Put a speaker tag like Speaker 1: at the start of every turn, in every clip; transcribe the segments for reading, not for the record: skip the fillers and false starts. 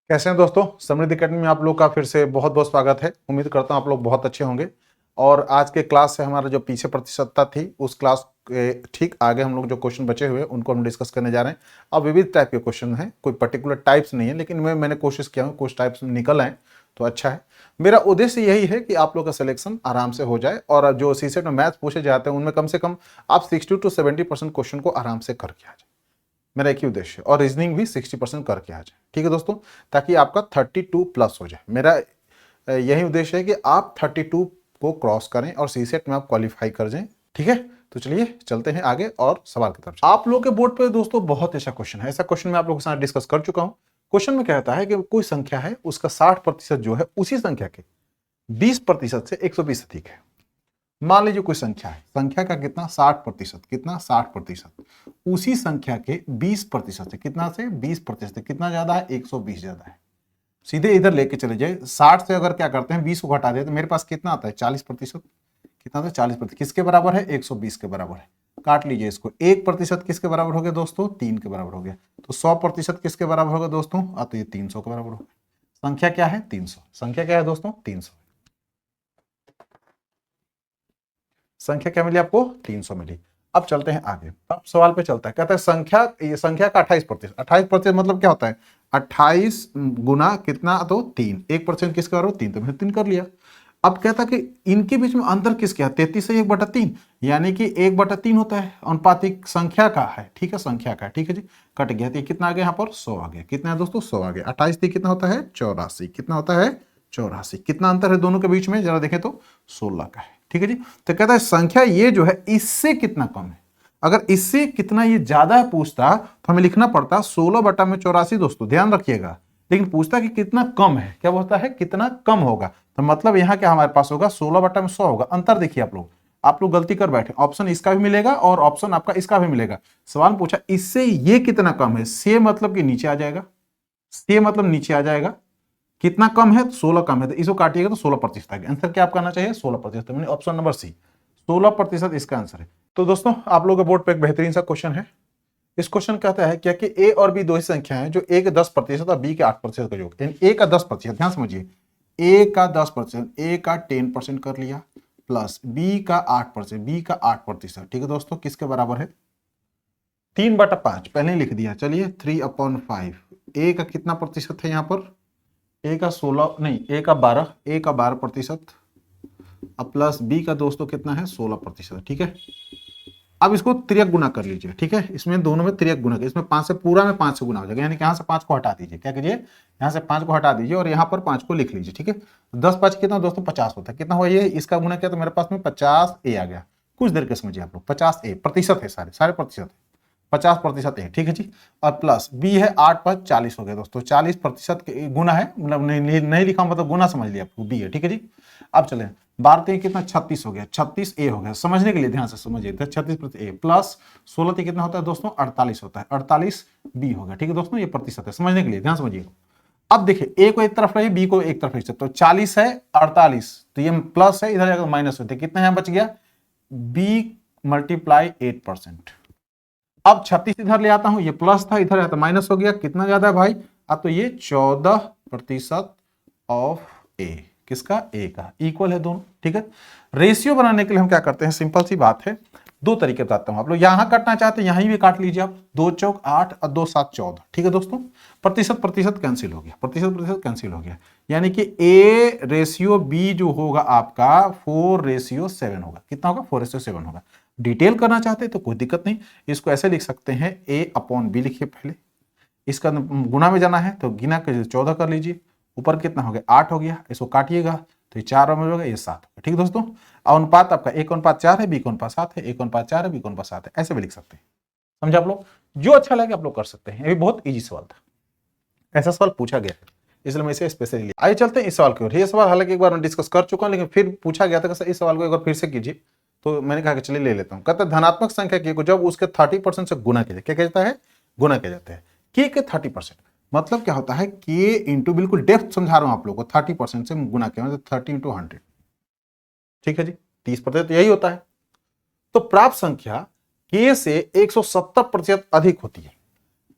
Speaker 1: कैसे हैं दोस्तों। समृद्धि एकेडमी में आप लोग का फिर से बहुत बहुत स्वागत है। उम्मीद करता हूं आप लोग बहुत अच्छे होंगे। और आज के क्लास से हमारा जो पीछे प्रतिशतता थी उस क्लास के ठीक आगे हम लोग जो क्वेश्चन बचे हुए उनको हम डिस्कस करने जा रहे हैं। अब विविध टाइप के क्वेश्चन हैं, कोई पर्टिकुलर टाइप्स नहीं है, लेकिन मैंने कोशिश किया हूँ कुछ टाइप्स निकल आए तो अच्छा है। मेरा उद्देश्य यही है कि आप लोग का सिलेक्शन आराम से हो जाए और जो सीसेट में मैथ्स पूछे जाते हैं उनमें कम से कम आप 60 to 70% क्वेश्चन को आराम से करके आ जाए। मेरा एक ही उद्देश्य है, और रीजनिंग भी 60% करके आ जाए। ठीक है दोस्तों, ताकि आपका 32 प्लस हो जाए। मेरा यही उद्देश्य है कि आप 32 को क्रॉस करें और सीसेट में आप क्वालिफाई कर जाएं। ठीक है, तो चलिए चलते हैं आगे और सवाल की तरफ। आप लोग के बोर्ड पे दोस्तों बहुत अच्छा क्वेश्चन है। ऐसा क्वेश्चन मैं आप लोगों के साथ डिस्कस कर चुका हूं। क्वेश्चन में कहता है कि कोई संख्या है, उसका 60% जो है उसी संख्या के 20% से 120 अधिक है। मान लीजिए कोई संख्या है, संख्या का कितना 60%, कितना 60%, उसी संख्या के 20% से, कितना से 20% कितना ज्यादा है, 120 ज्यादा है। सीधे इधर लेके चले जाए, 60 से अगर क्या करते हैं 20 को घटा देते तो मेरे पास कितना आता है 40%। कितना था 40%, किसके बराबर है 120 के बराबर है। काट लीजिए इसको, 1% किसके बराबर हो गया दोस्तों 3 के बराबर हो गया। तो 100% किसके बराबर होगा दोस्तों, तो ये 300 के बराबर होगा। संख्या क्या है 300, संख्या क्या है दोस्तों 300। संख्या क्या मिली आपको 300 मिली। अब चलते हैं आगे, अब सवाल पे चलता है। कहता है संख्या, ये संख्या का 28%, 28% मतलब क्या होता है 28 गुना कितना, तो 3, 1% किसके बराबर 3, तो मैंने 3 कर लिया। अब कहता है कि इनके बीच में अंतर किसके है, 33 से 1/3, यानी कि 1/3 होता है, अनुपातिक संख्या का है। ठीक है, संख्या का, ठीक है जी। कट गया तो कितना आ गया यहाँ पर 100 आ गया। कितना है दोस्तों 100 आ गया। 28 थी कितना होता है 84, कितना होता है 84। कितना अंतर है दोनों के बीच में जरा देखें तो 16 का है। ठीक है जी। तो कहता है संख्या ये जो है इससे कितना कम है। अगर इससे कितना ये ज्यादा है पूछता तो हमें लिखना पड़ता 16/84 दोस्तों, ध्यान रखिएगा। लेकिन पूछता कि कितना कम है, क्या बोलता है कितना कम होगा, तो मतलब यहां क्या हमारे पास होगा 16/100 होगा। अंतर देखिए आप लोग गलती कर बैठे, ऑप्शन इसका भी मिलेगा और ऑप्शन आपका इसका भी मिलेगा। सवाल पूछा इससे ये कितना कम है, से मतलब कि नीचे आ जाएगा, से मतलब नीचे आ जाएगा। कितना कम है 16 कम है, तो इसको काटिएगा तो 16% आ गया। आंसर क्या आपका आना चाहिए 16%, मैंने ऑप्शन नंबर सी 16% इसका आंसर है। तो दोस्तों आप लोगों के बोर्ड पे एक बेहतरीन सा क्वेश्चन है। इस क्वेश्चन कहता है क्या कि ए और बी दो ही संख्या है जो ए के 10% और बी के 8% का योग, यानी ए का 10%, ध्यान समझिए, ए का 10%, ए का 10% कर लिया, प्लस बी का 8%, बी का 8%। ठीक है दोस्तों, किसके बराबर है 3/5, पहले ही लिख दिया। चलिए 3/5। ए का कितना प्रतिशत है यहाँ पर, ए का 16 नहीं, ए का 12, ए का 12%, अब प्लस बी का दोस्तों कितना है 16%। ठीक है, अब इसको त्रियक गुना कर लीजिए। ठीक है, इसमें दोनों में त्रियक गुना, इसमें 5 से पूरा में 5 से गुना हो जाएगा, यानी कि यहाँ से 5 को हटा दीजिए। क्या कीजिए, यहाँ से 5 को हटा दीजिए और यहाँ पर 5 को लिख लीजिए। ठीक है, 10×5 कितना दोस्तों 50 होता है। कितना हुआ ये, इसका गुना किया तो मेरे पास में 50A आ गया। कुछ देर के समझिए आप लोग, 50A प्रतिशत है, सारे सारे प्रतिशत है, 50% है। ठीक है जी, और प्लस बी है 8×5 40 हो गया दोस्तों, 40% के गुना है, मतलब नहीं लिखा मतलब गुना समझ लिया आपको, बी है। ठीक है जी, अब चले 12 कितना 36 हो गया, 36A हो गया। समझने के लिए ध्यान से समझिए, 36% A प्लस 16 कितना होता है दोस्तों 48 होता है, 48B हो गया। ठीक है दोस्तों, ये प्रतिशत है, समझने के लिए ध्यान समझिए। अब देखिए A को एक तरफ रहिए, B को एक तरफ रहिए, तो 40 है 48, तो ये प्लस है, इधर जाकर माइनस होते, कितना यहां बच गया B × 8%। अब 36 इधर ले आता हूं, ये प्लस था, इधर आता माइनस हो गया, कितना ज्यादा है भाई, अब तो ये 14% ऑफ ए, किसका ए का, इक्वल है दोनों। ठीक है, रेशियो बनाने के लिए हम क्या करते हैं, सिंपल सी बात है, दो तरीके बताता हूं। आप लोग यहां काटना चाहते हैं यहां भी काट लीजिए आप, 2×4 = 8 और 2×7 = 14। ठीक है दोस्तों, प्रतिशत प्रतिशत कैंसिल हो गया, प्रतिशत प्रतिशत कैंसिल हो गया, यानी कि ए रेशियो बी जो होगा आपका 4:7 होगा। कितना होगा 4:7 होगा। डिटेल करना चाहते हैं तो कोई दिक्कत नहीं, इसको ऐसे लिख सकते हैं A/B लिखिए पहले, इसका गुना में जाना है तो गिना के 14 कर लीजिए, ऊपर कितना हो गया 8 हो गया, इसको काटिएगा तो ये 4 में होगा, ये 7 होगा। ठीक है दोस्तों, अनुपात आपका A/4 है, B/7 है, A/4 है, B/7 है, ऐसे भी लिख सकते हैं। समझे आप लोग, जो अच्छा लगे आप लोग कर सकते हैं। ये भी बहुत ईजी सवाल था, ऐसा सवाल पूछा गया है, इसलिए मैं इसे स्पेशली लिया। आइए चलते हैं इस सवाल की ओर। ये सवाल हालांकि एक बार मैं डिस्कस कर चुका हूं, लेकिन फिर पूछा गया था कि इस सवाल को एक बार फिर से कीजिए, तो मैंने कहा कि चलिए ले लेता हूं। कहता है धनात्मक संख्या के को जब उसके 30% से गुना किया जाए, क्या कहता है गुना किया जाता है, के 30%, मतलब क्या होता है के इंटू, बिल्कुल डेप्थ समझा रहा हूं आप लोगों को, 30% से गुना किया मतलब 30 × 100। ठीक है जी, 30% यही होता है। तो प्राप्त संख्या के से 170% अधिक होती है।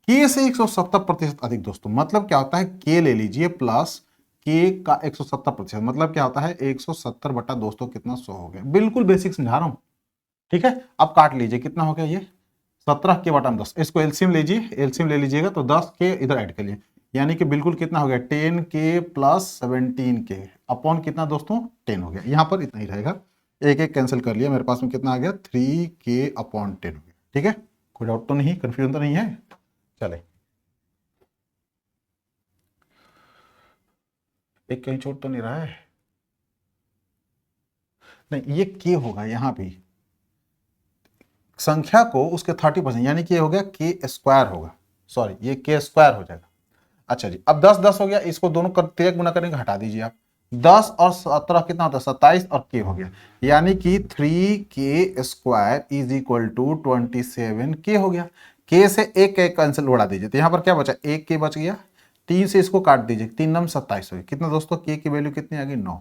Speaker 1: के से 170% अधिक दोस्तों, मतलब क्या होता है, के ले लीजिए प्लस के का 170%, मतलब क्या होता है 170 बटा दोस्तों कितना 100 हो गया। बिल्कुल बेसिक समझा रहा हूं, ठीक है। अब काट लीजिए, कितना हो गया ये 17 के बटा 10, इसको एलसीएम लीजिए, एलसीएम ले लीजिएगा तो 10 के इधर ऐड करिए, यानी कि बिल्कुल कितना हो गया 10 के प्लस 17 के अपॉन कितना दोस्तों 10 हो गया। यहां पर इतना ही रहेगा, एक एक कैंसिल कर लिया, मेरे पास में कितना आ गया 3 के अपॉन 10 हो गया। ठीक है, कोई डाउट तो नहीं, कंफ्यूजन तो नहीं है। चले, एक कहीं छोड़ तो नहीं रहा है, नहीं ये के होगा यहाँ भी, संख्या को उसके 30%, यानी कि ये हो गया के स्क्वायर होगा, सॉरी ये के स्क्वायर हो जाएगा। अच्छा जी, अब 10 10 हो गया, इसको दोनों तिरक गुना करेंगे, हटा दीजिए आप, 10 और 17 कितना होता है 27 और के हो गया, यानी कि 3 के स्क्वायर इज इक्वल टू 27 के हो गया। के से एक के कैंसिल उड़ा दीजिए, तो यहाँ पर क्या बचा, एक के बच गया, 3 से इसको काट दीजिए, 3 नम 27 हो गया। कितना दोस्तों के की वैल्यू कितनी आ गई 9।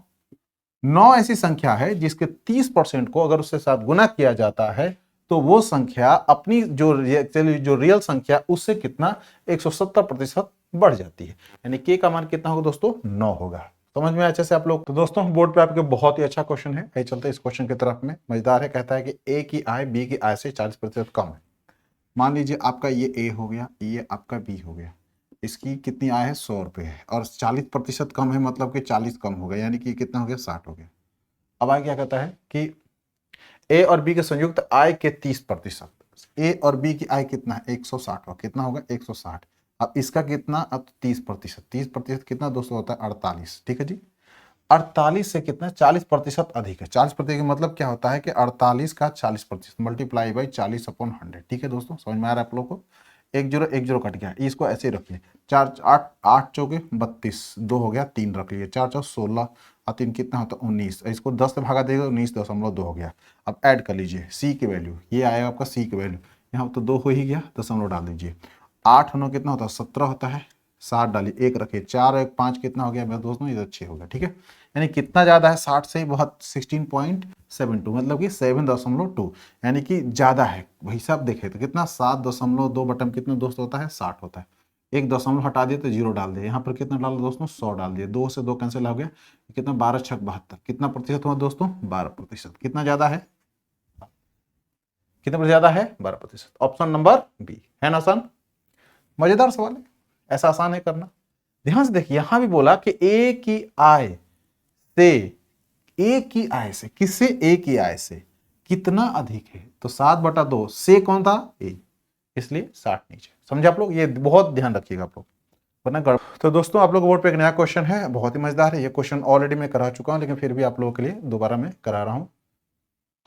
Speaker 1: 9 ऐसी संख्या है जिसके 30% को अगर उसके साथ गुना किया जाता है तो वो संख्या अपनी जो रियल संख्या उससे कितना 170% बढ़ जाती है, यानी के का मान कितना होगा दोस्तों 9 होगा। समझ में अच्छे से आप लोग। तो दोस्तों बोर्ड पे आपके बहुत ही अच्छा क्वेश्चन है, आइए चलते इस क्वेश्चन की तरफ में। मजेदार है, कहता है कि ए की आय बी की आय से 40% कम है। मान लीजिए आपका ये ए हो गया, ये आपका बी हो गया, इसकी कितनी आय है 100 रुपये है, और 40% कम है, मतलब कि 40 कम हो गया, यानी कि कितना हो गया 60 हो गया। अब आगे क्या कहता है कि ए और बी के संयुक्त आय के 30%, ए और बी की आय कितना है 160 होगा, कितना होगा 160। अब इसका कितना, अब 30%, 30% कितना दोस्तों होता है 48, ठीक है जी। 48 से कितना 40% अधिक है, 40% मतलब क्या होता है कि 48 का 40% मल्टीप्लाई बाई 40/100, ठीक है दोस्तों, समझ में आ रहा है आप लोग को। एक जीरो कट गया, इसको ऐसे ही रखिए, 4 8 8 चौके 32, 2 हो गया 3 रख लिए, 4 4 16 और 3 कितना होता है 19, इसको 10 से भागा देगा 19.2 हो गया। अब ऐड कर लीजिए सी की वैल्यू, ये आएगा आपका सी की वैल्यू, यहाँ तो 2 हो ही गया, दशमलव डाल दीजिए। 8 9 कितना होता है 17 होता है, 7 डालिए, 1 रखिए, 4 और 1 5 कितना हो गया मेरे दोस्तों, इधर 6 हो गया, ठीक है। यानी कितना ज्यादा है 60 से बहुत 16.72, मतलब कि 7.2, यानी कि ज्यादा है। वही साहब देखे तो कितना 7.2 बटन कितना दोस्तों होता है 60 होता है। एक दशमलव हटा दिए तो जीरो डाल दिए, यहाँ पर कितना डाला दोस्तों 100 डाल दिए, 2 से 2 कैंसिल हो गया, कितना 12 6 72, कितना प्रतिशत हुआ दोस्तों 12%। कितना ज्यादा है, कितना ज्यादा है 12%। ऑप्शन नंबर बी है ना आसान, मजेदार सवाल है, ऐसा आसान है करना। ध्यान से देखिए, यहां भी बोला कि ए की आय से, ए की आय से, किससे ए की आय से कितना अधिक है, तो 7/2 से कौन था ए, इसलिए 60 नीचे। समझे आप लोग, ये बहुत ध्यान रखिएगा आप लोग, वरना गड़बड़। तो दोस्तों आप लोग बोर्ड पे एक नया क्वेश्चन है, बहुत ही मजेदार है। ये क्वेश्चन ऑलरेडी मैं करा चुका हूं, लेकिन फिर भी आप लोगों के लिए दोबारा मैं करा रहा हूं,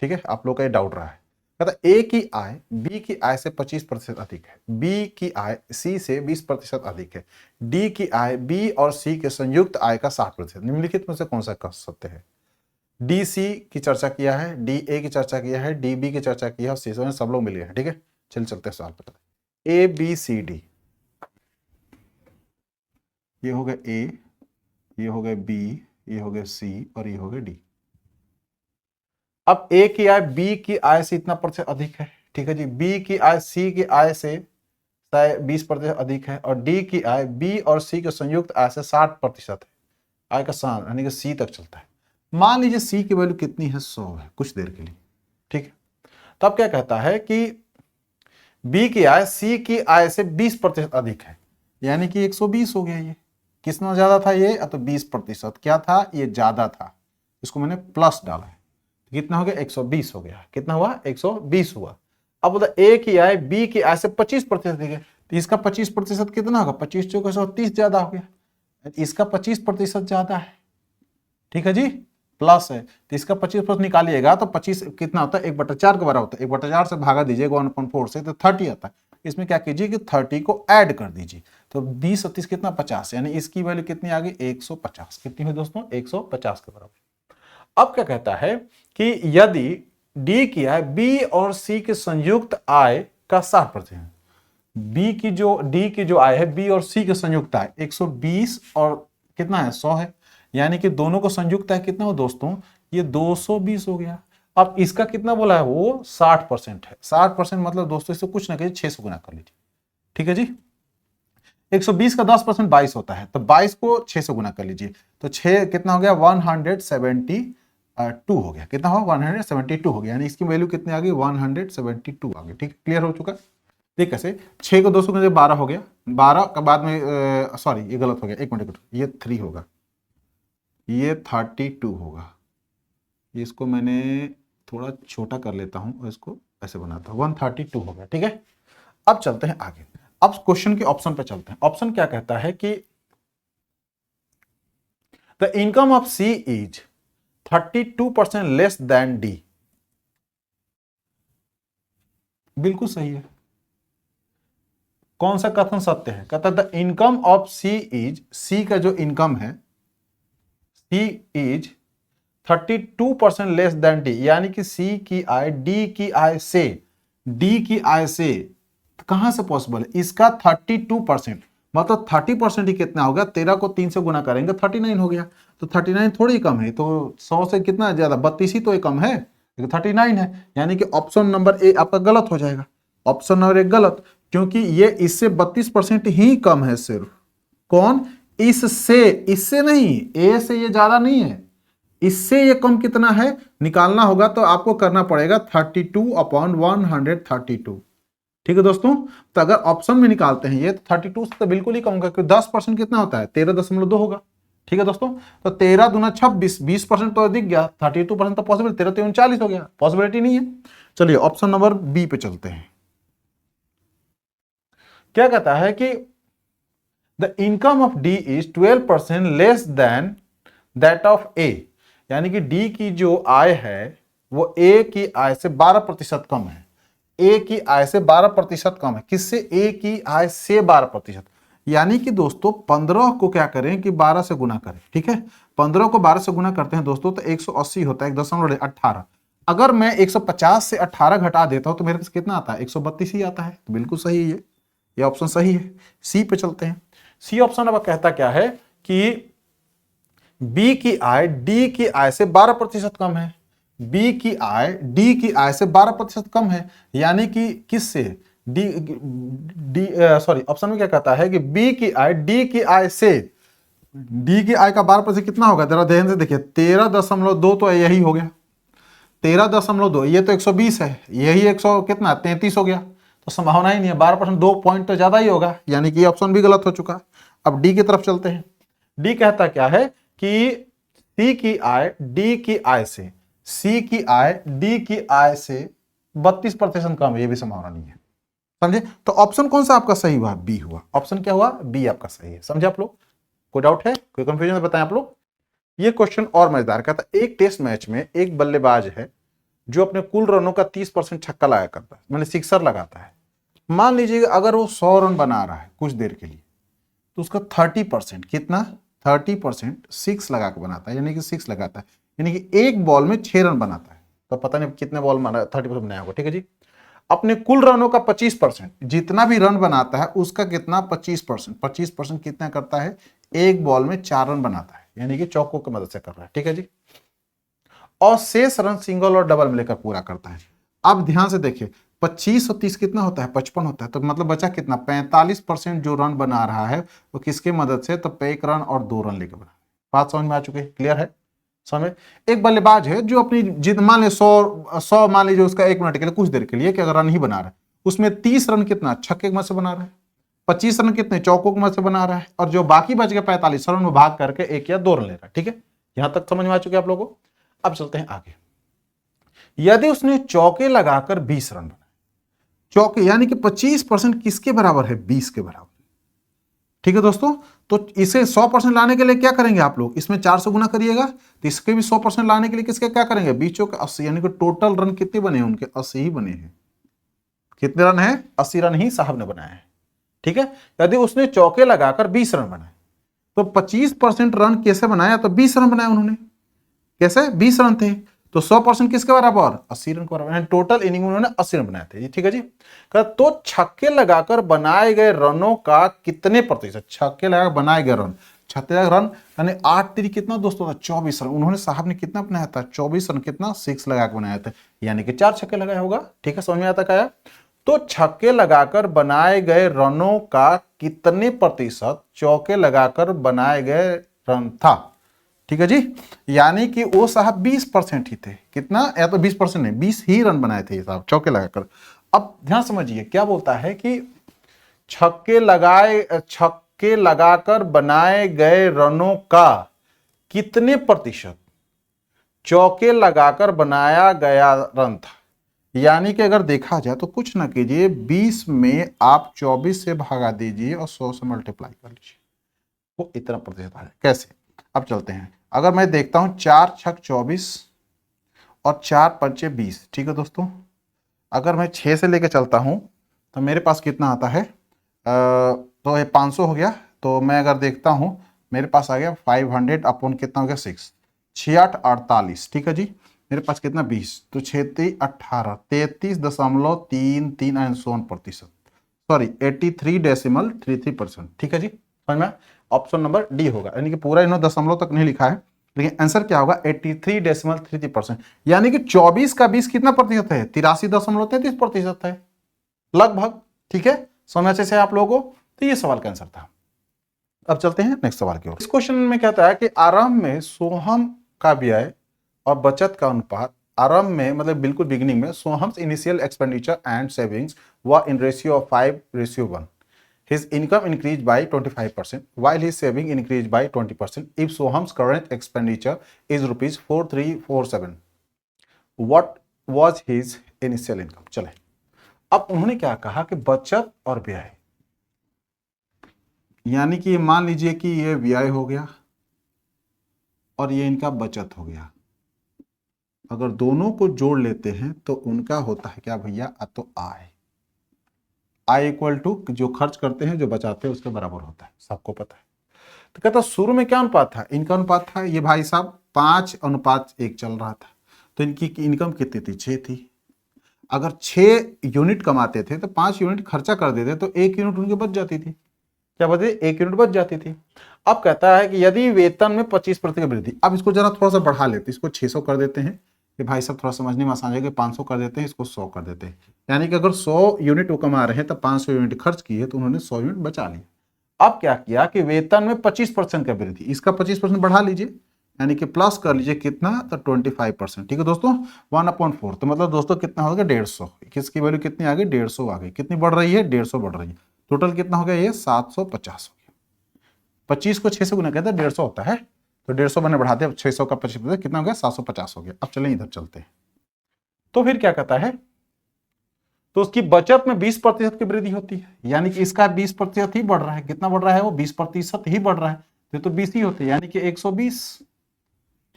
Speaker 1: ठीक है। आप लोग का ये डाउट रहा है, कहता ए की आय बी की आय से 25% अधिक है, बी की आय सी से 20% अधिक है, डी की आय बी और सी के संयुक्त आय का 60%, निम्नलिखित में से कौन सा कह सकते हैं। डी सी की चर्चा किया है, डी ए की चर्चा किया है, डी बी की चर्चा किया है, और सी में सब लोग मिल गए हैं, ठीक है। चल चलते हैं सवाल पर, ए बी सी डी, ये हो गया ए, ये हो गया बी, ये हो गया सी और ये हो गया डी। अब ए की आय बी की आय से इतना % अधिक है, ठीक है जी। बी की आय सी की आय से 20% अधिक है, और डी की आय बी और सी के संयुक्त आय से 60% है। आय का सान यानी कि सी तक चलता है। मान लीजिए सी की वैल्यू कितनी है 100 है कुछ देर के लिए, ठीक है। तो अब क्या कहता है कि बी की आय सी की आय से 20% अधिक है, यानी कि 120 हो गया। ये कितना ज्यादा था ये, तो 20% क्या था, ये ज्यादा था, इसको मैंने प्लस डाला है, कितना हो गया 120 हो गया। कितना हुआ 120 हुआ। अब बोला ए की आय बी की आय से 25% अधिक है, तो इसका 25% कितना होगा, 25 चौके 130 ज्यादा हो गया, इसका 25% ज्यादा है, ठीक है जी, प्लस है, तो इसका 25% निकालिएगा तो 25 कितना होता है 1/4 के बराबर होता है, 1/4 से भागा दीजिएगा 1/4 से तो 30 आता है। इसमें क्या कीजिए कि 30 को ऐड कर दीजिए, तो 20 30 कितना 50, यानी इसकी वैल्यू कितनी आ गई 150। कितनी हुई दोस्तों 150 के बराबर। अब क्या कहता है कि यदि डी की आय बी और सी के संयुक्त आय का 60%, बी की जो डी की जो आय है बी और सी के संयुक्त आय 120 और कितना है 100 है, यानी कि दोनों को संयुक्त है कितना हो दोस्तों, ये 220 हो गया। अब इसका कितना बोला है वो 60% है, 60% मतलब दोस्तों इससे कुछ ना करिए 600 गुना कर लीजिए, ठीक है जी। 120 का 10% 22 होता है, तो 22 को 6 से गुना कर लीजिए, तो 6 कितना हो गया 172 हो गया, कितना हो 172 हो गया, यानी इसकी वैल्यू कितनी आ गई 172 आ गई। ठीक, क्लियर हो चुका। देख कैसे 6 को 2 से गुना 12 हो गया, 12 का बाद में सॉरी ये गलत हो गया, एक मिनट, ये 3 होगा, ये 32 होगा, इसको मैंने थोड़ा छोटा कर लेता हूं और इसको ऐसे बनाता हूं, 132 हो गया। ठीक है, अब चलते हैं आगे, अब क्वेश्चन के ऑप्शन पे चलते हैं। ऑप्शन क्या कहता है कि the income of C is 32% less than d. बिल्कुल सही है। कौन सा कथन सत्य है? कहता है the income of C is, C का जो इनकम है, C is 32% less than D, यानी कि सी की आय डी की आय से, डी की आय से कहां से पॉसिबल है? इसका 32% मतलब 30% ही कितना हो गया, 13 को 3 से गुना करेंगे 39 हो गया, तो 39 थोड़ी कम है, तो 100 से कितना ज्यादा 32 ही तो कम है, 39 है, यानी कि ऑप्शन नंबर ए आपका गलत हो जाएगा। ऑप्शन नंबर ए गलत, क्योंकि ये इससे 32% ही कम है सिर्फ। कौन? इससे, इससे नहीं, ए से ये ज्यादा नहीं है, इससे ये कम कितना है निकालना होगा, तो आपको करना पड़ेगा 32/132। ठीक है दोस्तों, तो अगर ऑप्शन में निकालते हैं ये तो 32 से तो बिल्कुल ही कम होगा, क्योंकि 10% कितना होता है 13.2 होगा। ठीक है दोस्तों, तो 13 दूना 26, 20% तो दिख गया, 32% तो पॉसिबल, 13 तो 39 हो गया, पॉसिबिलिटी नहीं है। चलिए ऑप्शन नंबर बी पे चलते हैं। क्या कहता है कि the income of d is 12% less than that of a, यानी कि डी की जो आय है वो ए की आय से 12% कम है, ए की आय से 12% कम है। किससे? ए की आय से 12%, यानी कि दोस्तों 15 को क्या करें कि 12 से गुना करें। ठीक है, 15 को 12 से गुना करते हैं दोस्तों तो 180 होता है, 1.18। अगर मैं 150 से 18 घटा देता हूं तो मेरे पास कितना आता है 132 ही आता है, तो बिल्कुल सही है, ये ऑप्शन सही है। सी पे चलते हैं। सी ऑप्शन अब कहता क्या है कि बी की आय डी की आय से 12% कम है, बी की आय डी की आय से 12% कम है, यानी कि किससे? डी डी सॉरी, ऑप्शन में क्या कहता है कि बी की आय डी की आय से, डी की आय का 12% कितना होगा, जरा ध्यान से देखिए, 13.2 तो यही हो गया, 13.2, ये तो 120 है, यही 100 कितना 33 हो गया, तो संभावना ही नहीं है, 12%, 2 पॉइंट तो ज्यादा ही होगा, यानी कि ऑप्शन भी गलत हो चुका। अब डी की तरफ चलते हैं। डी कहता क्या है कि सी की आय डी की आय से, सी की आय डी की आय से 32% कम है, ये भी संभावना नहीं है। समझे? तो ऑप्शन कौन सा आपका सही हुआ? बी हुआ। ऑप्शन क्या हुआ? बी आपका सही है। समझे आप लोग? कोई डाउट है, कोई कंफ्यूजन है, बताएं आप लोग। ये क्वेश्चन और मजेदार कहता है, एक टेस्ट मैच में एक बल्लेबाज है जो अपने कुल रनों का 30% छक्का लगा करता है, मैंने सिक्सर लगाता है। मान लीजिए अगर वो 100 रन बना रहा है कुछ देर के लिए, तो उसका 30% कितना, 30% 6 लगा के बनाता है, यानी कि 6 लगाता है, यानी कि एक बॉल में 6 रन बनाता है, तो पता नहीं कितने बॉल मारा, 30% बनाया होगा। ठीक है जी। अपने कुल रनों का 25%, जितना भी रन बनाता है उसका कितना 25%, 25% कितना करता है, एक बॉल में 4 रन बनाता है, यानी कि चौकों की मदद से कर रहा है। ठीक है जी। और शेष रन सिंगल और डबल मिलकर पूरा करता है। अब ध्यान से देखिए, 25 और 30 कितना होता है, 55 होता है, तो मतलब बचा कितना 45% जो रन बना रहा है वो किसकी मदद से, तो 1 रन और 2 रन लेकर बना। बात समझ में आ चुकी है? क्लियर है? समझ। एक बल्लेबाज है जो अपनी जिद मान लीजिए 100 मान लीजिए उसका 1 मिनट के लिए कुछ देर के लिए कि अगर रन ही बना रहा है, उसमें 30 रन कितना छक्के की मदद से बना रहा है, 25 रन कितने चौकों की मदद से बना रहा है, और जो बाकी बच गए 45 रन में भाग करके 1 या 2 रन ले रहा है। ठीक है, यहां तक समझ में आ चुके आप लोगों को। अब चलते हैं आगे। यदि उसने चौके लगाकर 20 रन बनाए, चौके यानी कि 25% किसके बराबर है, 20 के बराबर। ठीक है दोस्तों, तो इसे 100% लाने के लिए क्या करेंगे आप लोग, इसमें 4 से गुना करिएगा, तो इसके भी 100% लाने के लिए किसके क्या करेंगे, 20 चौके 80, यानी कि टोटल रन कितने बने हैं उनके, 80 ही बने हैं। कितने रन है, 80 रन ही साहब ने बनाए हैं। ठीक है, यदि उसने चौके लगाकर 20 रन बनाए, तो 25% रन कैसे बनाया, तो 20 रन बनाए उन्होंने, कैसे 20 रन थे, तो 100% किसके बराबर, 80 रन के बराबर, टोटल इनिंग उन्होंने 80 रन बनाए थे। ठीक है जी। तो छक्के लगाकर बनाए गए रनों का कितने प्रतिशत, छक्के लगाकर बनाए गए रन, छक्के रन यानी 8 3 कितना दोस्तों था 24 रन, उन्होंने साहब ने कितना बनाया था 24 रन, कितना 6 लगा के बनाया था, यानी कि 4 छक्के लगाया होगा। ठीक है, समझ में आता क्या? तो छक्के लगाकर बनाए गए रनों का कितने प्रतिशत चौके लगाकर बनाए गए रन था। ठीक है जी, यानी कि वो साहब 20% ही थे। कितना, या तो 20% नहीं, 20 ही रन बनाए थे साहब चौके लगाकर। अब ध्यान समझिए क्या बोलता है कि छक्के लगाकर बनाए गए रनों का कितने प्रतिशत चौके लगाकर बनाया गया रन था। यानी कि अगर देखा जाए तो कुछ ना कीजिए, 20 में आप 24 से भगा दीजिए और 100 से मल्टीप्लाई कर लीजिए, वो इतना प्रतिशत है। कैसे, अब चलते हैं। अगर मैं देखता हूं 4 छक 24 और 4 पंचे 20, ठीक है दोस्तों। अगर मैं 6 से लेके चलता हूं तो मेरे पास कितना आता है, तो ये 500 हो गया। तो मैं अगर देखता हूं मेरे पास आ गया 500 अपन कितना हो गया 6, 6 8 48, ठीक है जी। मेरे पास कितना 20, तो 6 3 18, 33.33% सॉरी 83.33%, ठीक है जी, समझ में। ऑप्शन नंबर डी होगा, यानी कि पूरा इन्होंने दशमलव तक नहीं लिखा है, लेकिन आंसर क्या होगा 83.33%। यानी कि 24 का 20 कितना प्रतिशत है, 83.33% है लगभग। ठीक है, समझ अच्छे से आप लोगों को। तो ये सवाल का आंसर था। अब चलते हैं नेक्स्ट सवाल की ओर। इस क्वेश्चन में कहता है कि आरंभ में सोहम का व्यय और बचत का अनुपात, आरंभ में मतलब बिल्कुल बिगिनिंग में, Soham's initial expenditure and savings were in ratio of 5:1। His income increased by 25%, while his saving increased by 20%. If Soham's current expenditure is rupees 4347, what was his initial income? चले, अब उन्होंने क्या कहा कि बचत और व्यय, यानी कि मान लीजिए कि ये व्यय हो गया और ये इनका बचत हो गया। अगर दोनों को जोड़ लेते हैं तो उनका होता है क्या भैया, तो आय इक्वल टू जो खर्च करते हैं जो बचाते हैं उसके बराबर होता है, सबको पता है। तो कहता शुरू में क्या अनुपात था, इनका अनुपात था ये भाई साहब 5:1 चल रहा था। तो इनकी इनकम कितनी थी, 6 थी। अगर 6 यूनिट कमाते थे तो 5 यूनिट खर्चा कर देते तो 1 यूनिट उनकी बच जाती थी। क्या बचे, 1 यूनिट बच जाती थी। अब कहता है कि यदि वेतन में 25% की वृद्धि, अब इसको जरा थोड़ा सा बढ़ा लेते, इसको 600 कर देते हैं कि भाई साहब थोड़ा समझने में आसान है कि 500 कर देते हैं, इसको 100 कर देते हैं। यानी कि अगर 100 यूनिट वो कमा रहे हैं तो 500 यूनिट खर्च किए तो उन्होंने 100 यूनिट बचा लिया। अब क्या किया कि वेतन में 25% का वृद्धि, इसका 25% बढ़ा लीजिए, यानी कि प्लस कर लीजिए कितना, तो 25%। ठीक है दोस्तों, 1/4, तो मतलब दोस्तों कितना हो गया 150। किसकी वैल्यू कितनी आ गई, 150 आ गई। कितनी बढ़ रही है, 150 बढ़ रही है। टोटल कितना हो गया, ये 750 हो गया। 25 को 6 से गुना कहते हैं 150 होता है, तो 150 मैंने बढ़ा दिया, 600 का 25% कितना हो गया, 750 हो गया। अब चलें इधर चलते हैं। तो फिर क्या कहता है, तो उसकी बचत में 20% की वृद्धि होती है, यानी कि इसका 20% ही बढ़ रहा है। कितना बढ़ रहा है, वो 20% ही बढ़ रहा है, तो 20 ही होते हैं, यानी कि 120।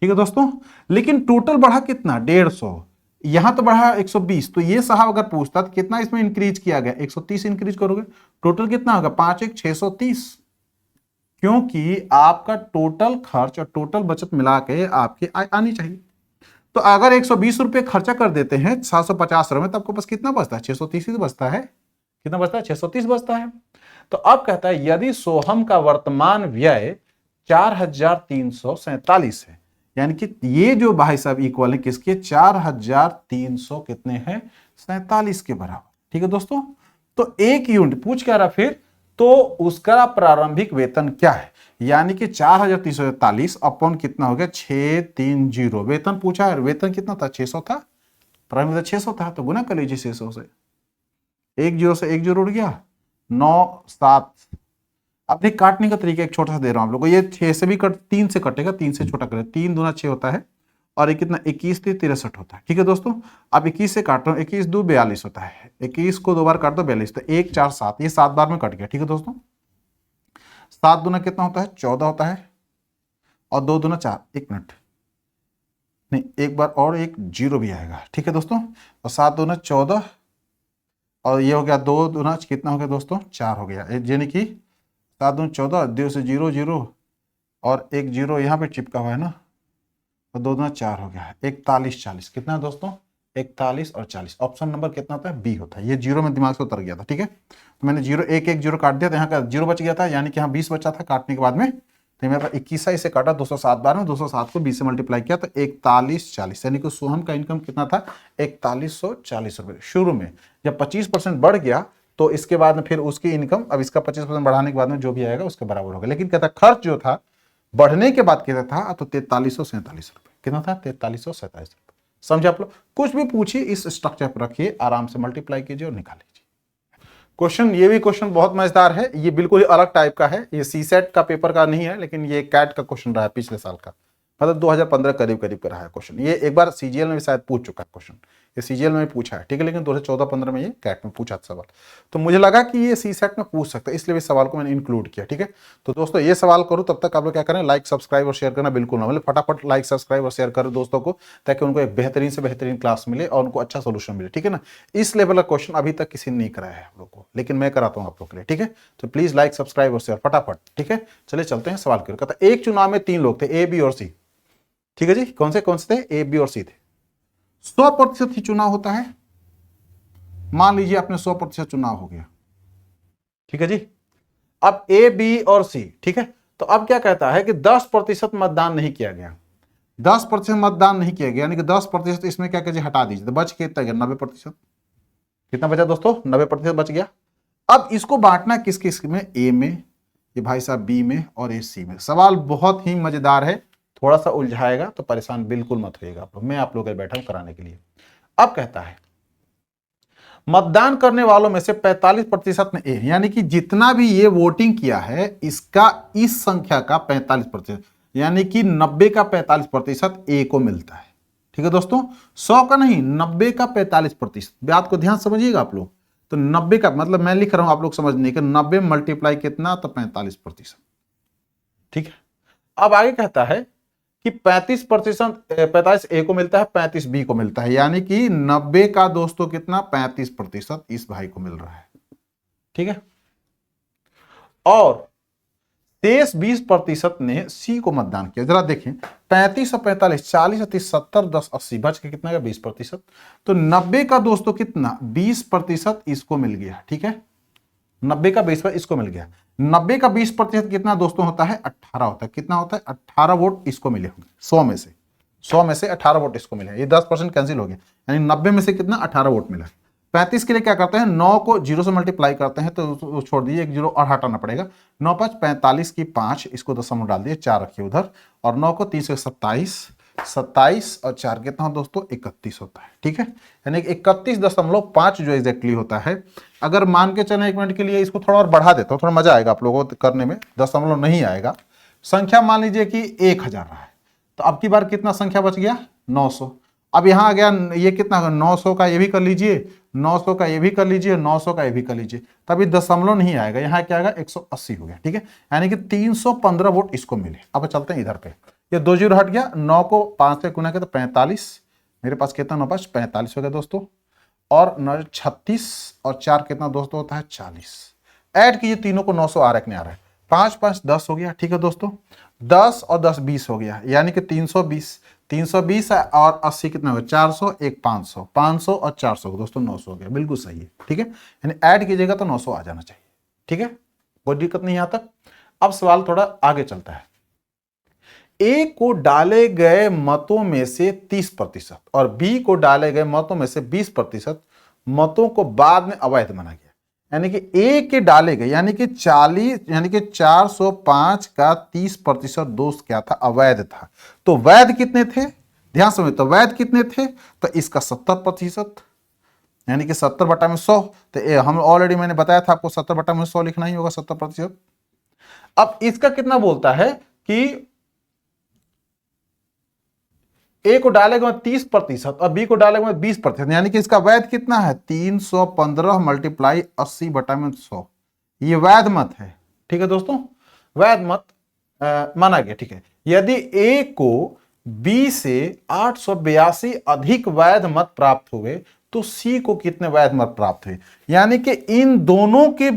Speaker 1: ठीक है दोस्तों, लेकिन टोटल बढ़ा कितना, 150, यहां तो बढ़ा 120। तो ये साहब अगर पूछता तो कितना इसमें इंक्रीज किया गया, 130 इंक्रीज करोगे, टोटल कितना होगा, 5×1 630। क्योंकि आपका टोटल खर्च और टोटल बचत मिला के आपकी आय आनी चाहिए। तो अगर 120 रुपए खर्चा कर देते हैं 750 रुपए में, तो आपको बस कितना बचता है, 630 ही बचता है। कितना बचता है, 630 बचता है। तो अब कहता है यदि सोहम का वर्तमान व्यय 4347 है, यानी कि ये जो भाई साहब इक्वल है किसके, 4300 कितने हैं, 47 के बराबर। ठीक है दोस्तों, तो 1 यूनिट पूछ क्या रहा फिर, तो उसका प्रारंभिक वेतन क्या है, यानी कि 4347 अपन कितना हो गया 630। वेतन पूछा है, वेतन कितना था, 600 था, प्रारंभिक वेतन 600 था, तो गुना कर लीजिए 600 से। 1 0 से 1 0 उड़ गया, 9 7। अब देख काटने का तरीका एक छोटा सा दे रहा हूं आप लोगों को, ये 6 से भी कट, 3 से कटेगा, 3 से छोटा करेगा, 3 दूना 6 होता है, और ये कितना 21 3 63 होता है। ठीक है दोस्तों, अब 21 से काट रहा हूं, 21 2 42 होता है, 21 को 2 बार काट दो 42, तो 1 4 7, ये 7 बार में कट गया। ठीक है दोस्तों, 7 दूना कितना होता है, 14 होता है, और 2 दूना 4, 1 मिनट नहीं, एक बार और एक 0 भी आएगा। ठीक है दोस्तों, और 7 दूना 14, और ये हो गया 2 दूना कितना हो गया दोस्तों, 4 हो गया, यानी कि 7 दूना 14, 2 से 0 0, और 1 0 यहाँ पे चिपका हुआ है ना, तो 2 दूना 4 हो गया, 41 40। कितना है दोस्तों, 41 और 40। ऑप्शन नंबर कितना होता है, बी होता है। ये 0 में दिमाग से उतर गया था। ठीक है, तो मैंने 0 1 1 0 काट दिया, तो यहाँ का 0 बच गया था, यानी कि यहाँ 20 बचा था काटने के बाद में, तो मेरे पास 21 है, इसे काटा 207 बार में, 207 को 20 से मल्टीप्लाई किया तो 4140, यानी कि सोहम का इनकम कितना था 4140 रुपए। शुरू में जब 25% बढ़ गया तो इसके बाद में फिर उसकी इनकम, अब इसका 25% बढ़ाने के बाद में जो भी आएगा उसके बराबर होगा। लेकिन कहता खर्च जो था बढ़ने के बाद कहता था तो 4347 रुपए, कितना था 4347 रुपए। समझे आप लोग? कुछ भी पूछिए इस स्ट्रक्चर पर रखिए, आराम से मल्टीप्लाई कीजिए और निकाल लीजिए क्वेश्चन। ये भी क्वेश्चन बहुत मजेदार है, ये बिल्कुल ही अलग टाइप का है, ये सीसेट का पेपर का नहीं है, लेकिन ये कैट का क्वेश्चन रहा है पिछले साल का, मतलब 2015 करीब करीब का रहा है क्वेश्चन। ये एक बार सीजीएल में भी शायद पूछ चुका है क्वेश्चन, ये सीजीएल में पूछा है, ठीक है, लेकिन 2014-15 में ये कैट में पूछा था सवाल, तो मुझे लगा कि ये सीसेट में पूछ सकता है, इसलिए इस सवाल को मैंने इंक्लूड किया। ठीक है, तो दोस्तों ये सवाल करो, तब तक आप लोग क्या करें, लाइक सब्सक्राइब और शेयर करना बिल्कुल ना, मतलब फटाफट लाइक सब्सक्राइब और शेयर करो दोस्तों को, ताकि उनको एक बेहतरीन से बेहतरीन क्लास मिले और उनको अच्छा सोल्यूशन मिले। ठीक है ना, इस लेवल का क्वेश्चन अभी तक किसी ने नहीं कराया है आप लोग को, लेकिन मैं कराता हूँ आप लोग के लिए। ठीक है, तो प्लीज लाइक सब्सक्राइब और शेयर फटाफट। ठीक है, चलिए चलते हैं सवाल की ओर। कहता एक चुनाव में 3 लोग थे, ए बी और सी। ठीक है जी, कौन से थे, ए बी और सी थे। 100% ही चुनाव होता है, मान लीजिए आपने 100% चुनाव हो गया। ठीक है जी, अब ए बी और सी, ठीक है, तो अब क्या कहता है कि 10% मतदान नहीं किया गया, 10% मतदान नहीं किया गया, यानी कि 10% इसमें क्या कीजिए हटा दीजिए, तो बच के कितना गया 90%। कितना बचा दोस्तों, 90% बच गया। अब इसको बांटना किस किस में, ए में, ये भाई साहब बी में और ए सी में। सवाल बहुत ही मजेदार है, थोड़ा सा उलझाएगा तो परेशान बिल्कुल मत होइएगा आप लोग, मैं आप लोग बैठा हूं कराने के लिए। अब कहता है मतदान करने वालों में से 45% ने ए, यानी कि जितना भी ये वोटिंग किया है इसका इस संख्या का 45%, यानी कि 90 का 45% ए को मिलता है। ठीक है दोस्तों, 100 का नहीं, 90 का 45%। बात को ध्यान समझिएगा आप लोग, तो 90 का मतलब मैं लिख रहा हूं आप लोग समझने के, 90 मल्टीप्लाई कितना, तो 45%। ठीक है, अब आगे कहता है कि 45% ए को मिलता है, 35 बी को मिलता है, यानी कि 90 का दोस्तों कितना 35% इस भाई को मिल रहा है। ठीक है, और शेष 20% ने सी को मतदान किया। जरा देखें, 35 और 45, 40 और 30, 70, 10, 80, बच के कितना का 20%, तो 90 का दोस्तों कितना 20% इसको मिल गया। ठीक है, 90 का 20% इसको मिल गया। 90 का 20% कितना दोस्तों होता है, 18 होता है। कितना होता है, 18 वोट इसको मिले होंगे 100 में से, 100 में से 18 वोट इसको मिले, ये 10% कैंसिल हो गया, यानी 90 में से कितना 18 वोट मिला। 35 के लिए क्या करते हैं, 9 को 0 से मल्टीप्लाई करते हैं, तो छोड़ दीजिए, एक 0 और हटाना पड़ेगा। 9 5 45 की 5, इसको दशमलव डाल दिए, 4 रखिए उधर, और 9 को 3 से 27, 27 और 4 कितना दोस्तों 31 होता है। ठीक है, यानी 31.5 जो एग्जैक्टली होता है। अगर मान के चले 1 मिनट के लिए इसको थोड़ा और बढ़ा देता हूं, थोड़ा मजा आएगा आप लोगों को करने में, दशमलव नहीं आएगा। संख्या मान लीजिए कि 1000 रहा है, तो अब की बार कितना संख्या बच गया 900। अब यहां आ गया, ये कितना 900 का ये भी कर लीजिए, 900 का ये भी कर लीजिए, 900 का ये भी कर लीजिए, तभी दशमलव नहीं आएगा, यहाँ क्या आएगा 180 हो गया। ठीक है, यानी कि 315 वोट इसको मिले। अब चलते हैं इधर पे, ये 2 0 हट गया, 9 को 5 से गुना किया तो 45, मेरे पास कितना 9 5 45 हो गया दोस्तों, और 36 और 4 कितना दोस्तों होता है 40। ऐड कीजिए तीनों को, 900 आ रहा है कि नहीं आ रहा है, 5 5 10 हो गया। ठीक है दोस्तों, 10 और 10 20 हो गया, यानी कि 320, 320 और 80 कितना हो गया 400, एक 500, 500 और 400 दोस्तों 900 हो गया, बिल्कुल सही है। ठीक है, यानी ऐड कीजिएगा तो 900 आ जाना चाहिए। ठीक है, कोई दिक्कत नहीं यहां तक। अब सवाल थोड़ा आगे चलता है। ए को डाले गए मतों में से 30% और बी को डाले गए मतों में से 20% मतों को बाद में अवैध माना गया, यानी कि ए के डाले गए, यानी कि 40, यानी कि 405 का 30% दोष क्या था, अवैध था। तो वैध कितने थे, ध्यान समझ, तो वैध कितने थे, तो इसका 70%, यानी कि 70 बटा में 100, तो हम ऑलरेडी मैंने बताया था आपको 70 बटा में 100 लिखना ही होगा, 70%। अब इसका कितना बोलता है कि ए को डालेगा 30% और बी को डालेगा 20%, यानी कि इसका वैध कितना है 315 मल्टीप्लाई 80 बटा में 100, ये वैध मत है। ठीक है दोस्तों, वैध मत माना गया। ठीक है, यदि ए को बी से 882 अधिक वैध मत प्राप्त हुए तो सी को कितने वैध मत प्राप्त हुए, यानी कि इन दोनों के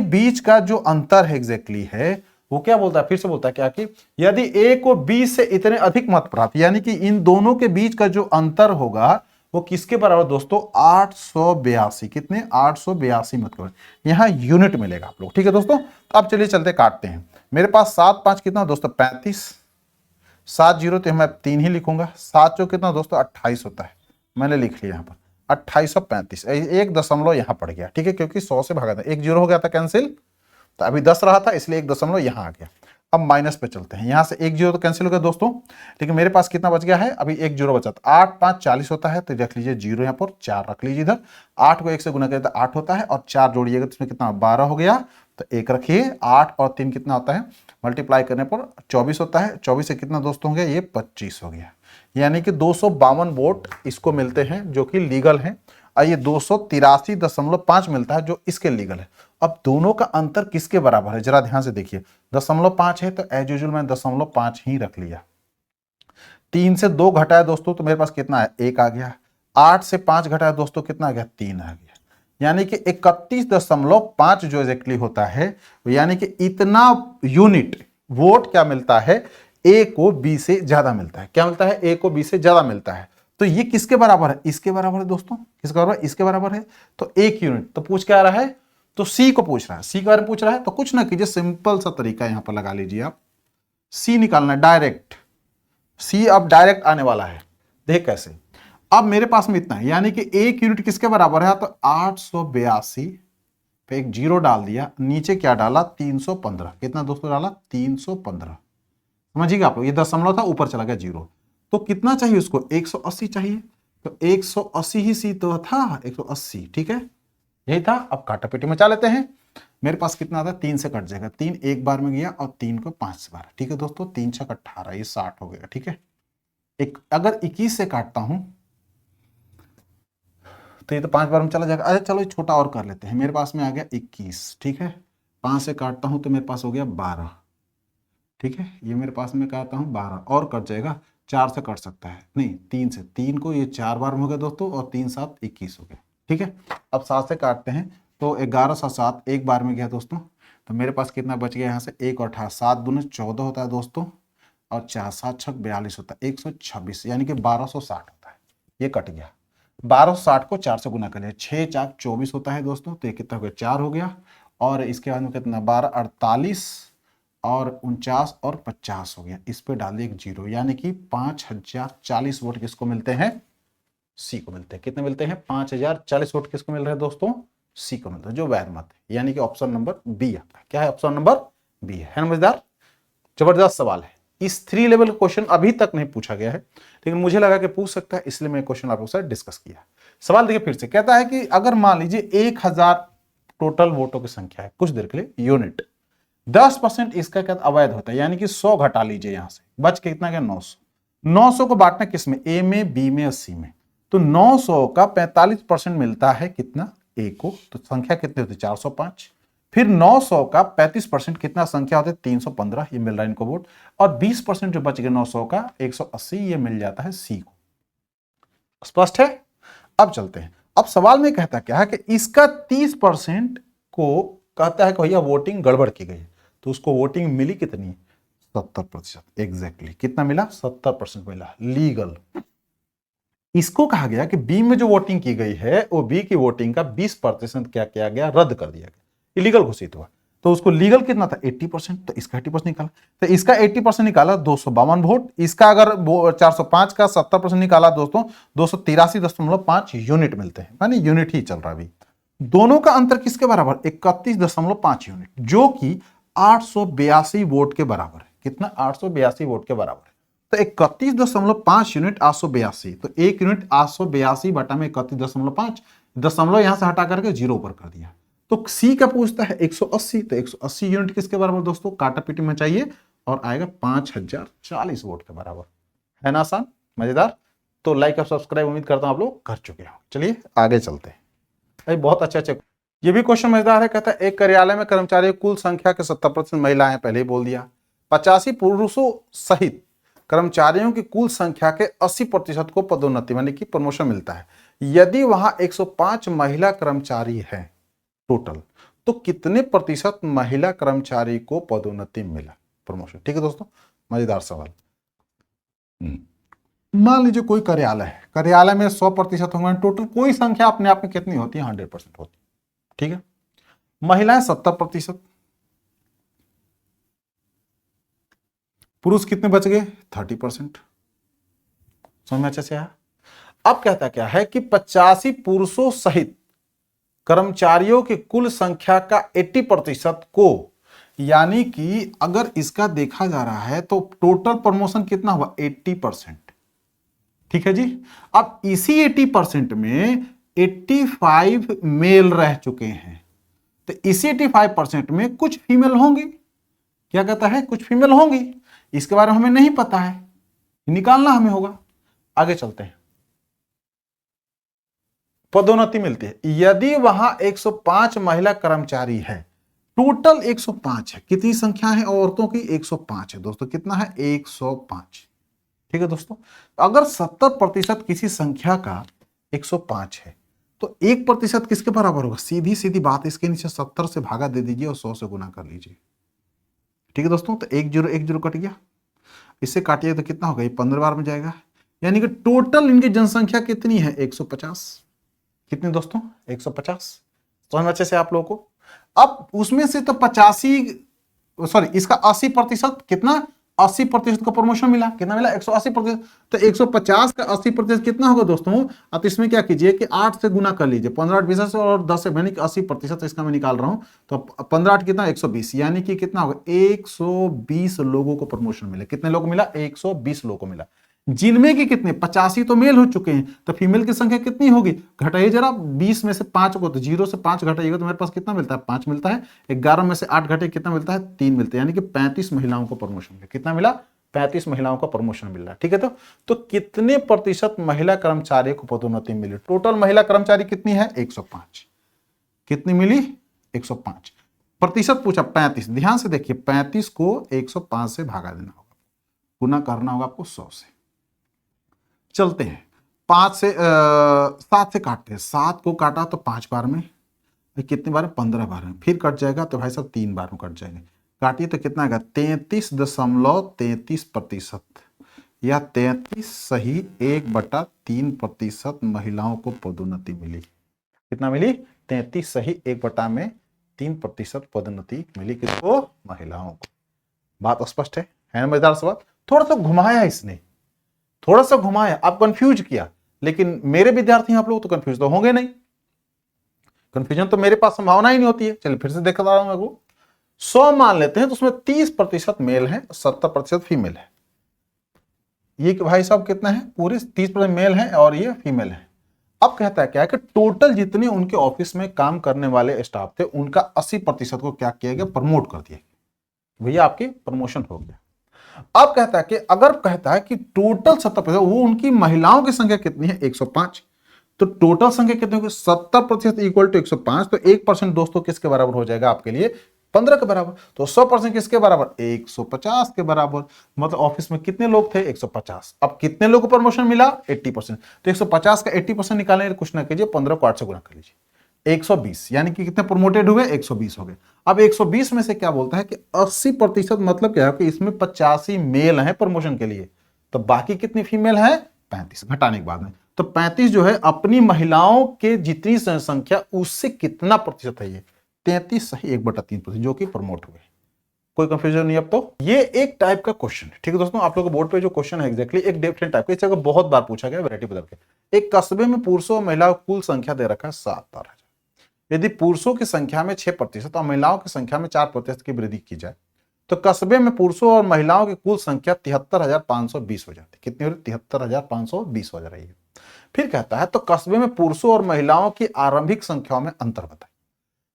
Speaker 1: बीच का जो अंतर है एग्जैक्टली है वो क्या बोलता है, फिर से बोलता है क्या कि यदि ए को बी से इतने अधिक मत प्राप्त, यानी कि इन दोनों के बीच का जो अंतर होगा वो किसके बराबर दोस्तों, 882। कितने, 882 मतलब यहाँ यूनिट मिलेगा आप लोग, ठीक है दोस्तों। तो अब चलिए चलते काटते हैं। मेरे पास 7 5 कितना दोस्तों, 35, 7 0 तो मैं 3 ही लिखूंगा, 7 चौक कितना दोस्तों 28 होता है, मैंने लिख लिया यहाँ पर 2835। एक दशमलव यहाँ पड़ गया, ठीक है, क्योंकि 100 से भागा था, एक जीरो हो गया था कैंसिल, तो अभी 10 रहा था इसलिए एक दशमलव यहाँ आ गया। अब माइनस पे चलते हैं, यहां से एक जीरो तो कैंसिल हो गया दोस्तों, लेकिन मेरे पास कितना बच गया है, अभी एक जीरो बचा था। 8 5 40 होता है, तो रख लीजिए जीरो यहाँ पर, 4 रख लीजिए इधर। 8 को 1 से गुना करें तो 8 होता है, और 4 जोड़िएगा तो इसमें कितना 12 हो गया, तो 1 रखिए। 8 और 3 कितना होता है, मल्टीप्लाई करने पर 24 होता है। 24 से कितना दोस्तों हो गया, ये 25 हो गया, यानी कि 252 वोट इसको मिलते हैं जो कि लीगल है, और ये 283.5 मिलता है जो इसके लीगल है। अब दोनों का अंतर किसके बराबर है, जरा ध्यान से देखिए। 0.5 है तो एज यूजुअल मैंने 0.5 ही रख लिया। 3 से 2 घटाया दोस्तों तो मेरे पास कितना है, 1 आ गया। 8 से 5 घटाया दोस्तों कितना आ गया, 3 आ गया, यानी कि 31.5 जो एग्जैक्टली होता है, यानी कि इतना यूनिट वोट क्या मिलता है, ए को बी से ज्यादा मिलता है। क्या मिलता है, ए को बी से ज्यादा मिलता है। तो ये किसके बराबर है, इसके बराबर है दोस्तों, किसके बराबर, इसके बराबर है। तो 1 यूनिट तो पूछ क्या रहा है, तो सी को पूछ रहा है, सी के बारे में पूछ रहा है, तो कुछ ना कीजिए, सिंपल सा तरीका यहां पर लगा लीजिए आप, सी निकालना है डायरेक्ट। सी अब डायरेक्ट आने वाला है, देख कैसे। अब मेरे पास में इतना है, यानी कि 1 यूनिट किसके बराबर है, तो 882 पे एक जीरो डाल दिया, नीचे क्या डाला 315, कितना दोस्तों डाला 315, समझिएगा आप लोग, ये दशमलव था ऊपर चला गया जीरो। तो कितना चाहिए उसको, 180 चाहिए, तो 180 ही सी तो था, 180, ठीक है, यही था। अब काटा पेटी मचा लेते हैं। मेरे पास कितना आता है, 3 से कट जाएगा, 3 एक बार में गया और 3 को 5 से बार, ठीक है दोस्तों, 3 6 18, ये 60 हो गया, ठीक है। एक अगर 21 से काटता हूं तो ये तो 5 बार में चला जाएगा। अरे चलो छोटा और कर लेते हैं, मेरे पास में आ गया 21, ठीक है। 5 से काटता हूं तो मेरे पास हो गया 12, ठीक है। ये मेरे पास में काटता हूं 12 और कट जाएगा, 4 से कट सकता है नहीं, 3 से, 3 को ये 4 बार में हो गया दोस्तों, और 3 7 21 हो गया, ठीक है। अब 7 से काटते हैं तो 11 7 7 एक बार में गया दोस्तों, तो मेरे पास कितना बच गया यहाँ से, 1 और 18, 7 दूनी 14 होता है दोस्तों, और 4 7 6 42 होता है, 126, यानी कि 1260 होता है, ये कट गया। 1260 को 4 से गुना कर लिया, 6 4 24 होता है दोस्तों, तो ये कितना हो गया, 4 हो गया। और इसके बाद में कितना 12 48 और 49 और 50 हो गया, इस पे डाल दिया एक जीरो, यानी कि 5040 वोट किसको मिलते हैं, सी को मिलते हैं। कितने मिलते हैं, 5040 वोट किसको मिल रहे हैं दोस्तों, सी को मिलता है, जो वैध मत है, यानी कि ऑप्शन नंबर बी आता है। क्या है, ऑप्शन नंबर बी है ना मजेदार, जबरदस्त सवाल है। इस 3 लेवल का क्वेश्चन अभी तक नहीं पूछा गया है, लेकिन मुझे लगा कि पूछ सकता है, इसलिए मैं क्वेश्चन आप लोगों से डिस्कस किया। सवाल देखिए फिर से, कहता है कि अगर मान लीजिए 1000 टोटल वोटों की संख्या है कुछ देर के लिए, यूनिट 10% इसका क्या अवैध होता है, यानी कि 100 घटा लीजिए यहां से, बच के कितना गया 900। 900 को बांटना किस में, ए में, बी में और सी में, तो 900 का 45% मिलता है कितना, ए को, तो संख्या कितनी होती है 405। फिर 900 का 35% कितना संख्या होती है 315, ये मिल रहा है इनको वोट, और 20% जो बच गया 900 का 180, ये मिल जाता है सी को। स्पष्ट है। अब चलते हैं, अब सवाल में कहता क्या है कि इसका 30% को कहता है कि भैया वोटिंग गड़बड़ की गई, तो उसको वोटिंग मिली कितनी, 70%, एग्जैक्टली कितना मिला, 70% मिला लीगल। इसको कहा गया कि बी में जो वोटिंग की गई है वो बी की वोटिंग का 20% क्या किया गया, रद्द कर दिया गया, इलीगल घोषित हुआ। तो उसको लीगल कितना था 80%, तो इसका 80% निकाला, तो इसका 80% निकाला 252 वोट, इसका अगर 405 का 70% निकाला दोस्तों 283.5 यूनिट मिलते हैं, मानी यूनिट ही चल रहा अभी। दोनों का अंतर किसके बराबर, 31.5 यूनिट, जो कि 882 वोट के बराबर है। कितना, 882 वोट के बराबर है। तो 31.5 यूनिट 882, तो 1 यूनिट 882 बटा में 31.5, दशमलव यहां से हटा करके जीरो पर कर दिया। तो सी का पूछता है 180, तो 180 यूनिट किसके बराबर दोस्तों, काटा पीटी में चाहिए, और आएगा 5040 वोट के बराबर। है ना आसान, मजेदार। तो लाइक और सब्सक्राइब उम्मीद करता हूं आप लोग कर चुके हो। चलिए आगे चलते हैं भाई, बहुत अच्छे ये भी क्वेश्चन मजेदार है। कहता है एक कार्यालय में कर्मचारियों कुल संख्या के 70% महिलाएं, पहले ही बोल दिया। 85 पुरुषों सहित कर्मचारियों की कुल संख्या के 80% को पदोन्नति यानी कि प्रमोशन मिलता है। यदि वहां 105 महिला कर्मचारी हैं टोटल, तो कितने प्रतिशत महिला कर्मचारी को पदोन्नति मिला, प्रमोशन। ठीक है दोस्तों, मजेदार सवाल। मान लीजिए कोई कार्यालय है, कार्यालय में 100% होंगे, टोटल कोई संख्या अपने आप में कितनी होती है? 100% होती है। ठीक है, महिलाएं 70%, पुरुष कितने बच गए? 30%। समझ में अच्छे से आया? अब कहता क्या है कि 85 पुरुषों सहित कर्मचारियों की कुल संख्या का 80% को, यानी कि अगर इसका देखा जा रहा है तो टोटल प्रमोशन कितना हुआ? 80%। ठीक है जी। अब इसी 80% में 85 मेल रह चुके हैं, तो इसी 85% में कुछ फीमेल होंगी। क्या कहता है? कुछ फीमेल होंगी। इसके बारे में हमें नहीं पता है, निकालना हमें होगा। आगे चलते हैं। पदोन्नति मिलती है यदि वहां 105 महिला कर्मचारी है, टोटल 105 है। कितनी संख्या है औरतों की? 105 है दोस्तों। कितना है? 105। ठीक है दोस्तों, अगर 70% किसी संख्या का 105 है तो 1% किसके बराबर होगा? सीधी सीधी बात, इसके नीचे 70 से भागा दे दीजिए और 100 से गुना कर लीजिए। ठीक है दोस्तों, तो 1 0 कट गया, इससे काटिए तो कितना होगा? ये 15 बार में जाएगा, यानी कि टोटल इनकी जनसंख्या कितनी है? 150। कितनी दोस्तों? 150। समझ में अच्छे से आप लोगों को? अब उसमें से तो 85, सॉरी, इसका 80% कितना? 80% का प्रमोशन मिला। कितना मिला? 180%। तो 150 का 80% कितना होगा दोस्तों? अब इसमें क्या कीजिए कि 8 से गुना कर लीजिए, 15 8 20 से, और 10 से, यानी कि 80% इसका मैं निकाल रहा हूं, तो 15 8 कितना? 120, यानी कि कितना होगा? 120 लोगों को प्रमोशन मिला। कितने लोगों को मिला? 120 लोगों को मिला, जिनमें कि कितने? 85 तो मेल हो चुके हैं, तो फीमेल की संख्या कितनी होगी? घटाइए जरा, 20 में से 5 को, तो 0 से 5 घटाइएगा तो मेरे पास कितना मिलता है? 5 मिलता है। 11 में से 8 घटे कितना मिलता है? 3 मिलता है, यानी कि 35 महिलाओं को प्रमोशन मिला। कितना मिला? 35 महिलाओं का प्रमोशन मिल रहा है। ठीक है, तो कितने प्रतिशत महिला कर्मचारी को पदोन्नति मिली? टोटल महिला कर्मचारी कितनी है? 105। कितनी मिली? 105। प्रतिशत पूछा 35। ध्यान से देखिए, 35 को 105 से भागा देना होगा, गुना करना होगा आपको 100 से। चलते हैं 5 से 7 से काटते हैं। 7 को काटा तो 5 बार में, कितनी बार? 15 बार में। फिर कट जाएगा तो भाई साहब 3 बार में कट जाएंगे। काटिए तो कितना आएगा? 33.33%, या 33 सही 1/3% महिलाओं को पदोन्नति मिली। कितना मिली? 33 सही 1/3% पदोन्नति मिली। किसको? महिलाओं को। बात स्पष्ट है ना? मजेदार सवाल। थोड़ा सा घुमाया इसने, थोड़ा सा घुमाया, आप कंफ्यूज किया, लेकिन मेरे विद्यार्थी आप लोग तो कंफ्यूज तो होंगे नहीं। कंफ्यूजन तो मेरे पास संभावना ही नहीं होती है। चलिए फिर से देखा रहा हूं मैं को। 100 मान लेते हैं तो उसमें 30% मेल है, 70% फीमेल है। ये भाई साहब कितना है? पूरे 30% मेल है और ये फीमेल है। अब कहता है क्या है कि टोटल जितने उनके ऑफिस में काम करने वाले स्टाफ थे, उनका 80% को क्या किया गया? प्रमोट कर दिया। भैया आपके प्रमोशन हो गया। अब कहता है कि अगर कहता है कि टोटल 70%, वो उनकी महिलाओं की संख्या कितनी है? 105। तो टोटल संख्या कितनी होगी? 70% इक्वल टू 105, तो 1% दोस्तों किसके बराबर हो जाएगा आपके लिए? 15 के बराबर। तो 100% किसके बराबर? 150 के बराबर। मतलब ऑफिस में कितने लोग थे? 150। अब कितने लोगों को प्रमोशन मिला? 80%। तो 150 का 80% निकालने कुछ ना कीजिए, 15 को 8 से गुना कर लीजिए, 120, यानी कि कितने प्रमोटेड हुए? 120 हो गए। अब 120 में से क्या बोलता है कि 80%, मतलब क्या है कि इसमें 85 मेल हैं प्रमोशन के लिए, तो बाकी कितनी फीमेल है? 35, घटाने के बाद में। तो 35 जो है अपनी महिलाओं के जितनी संख्या उससे कितना प्रतिशत है? ये 33 सही 1/3%, जो कि प्रमोट हुए। कोई कंफ्यूजन नहीं अब तो? ये एक टाइप का क्वेश्चन है। ठीक है दोस्तों, आप लोगों को बोर्ड पे जो क्वेश्चन है एग्जैक्टली एक डिफरेंट टाइप का, इस जगह बहुत बार पूछा गया, वैरायटी बदल के। एक कस्बे में पुरुषों और महिलाओं कुल संख्या दे रखा है 7,000। यदि पुरुषों की संख्या में 6% और महिलाओं की संख्या में 4% की वृद्धि की जाए तो कस्बे में पुरुषों और महिलाओं की कुल संख्या 73,520 हो जाती है। कितनी हो रही? 73,520 हो जा रही है। फिर कहता है तो कस्बे में पुरुषों और महिलाओं की आरंभिक संख्याओं में अंतर बताए।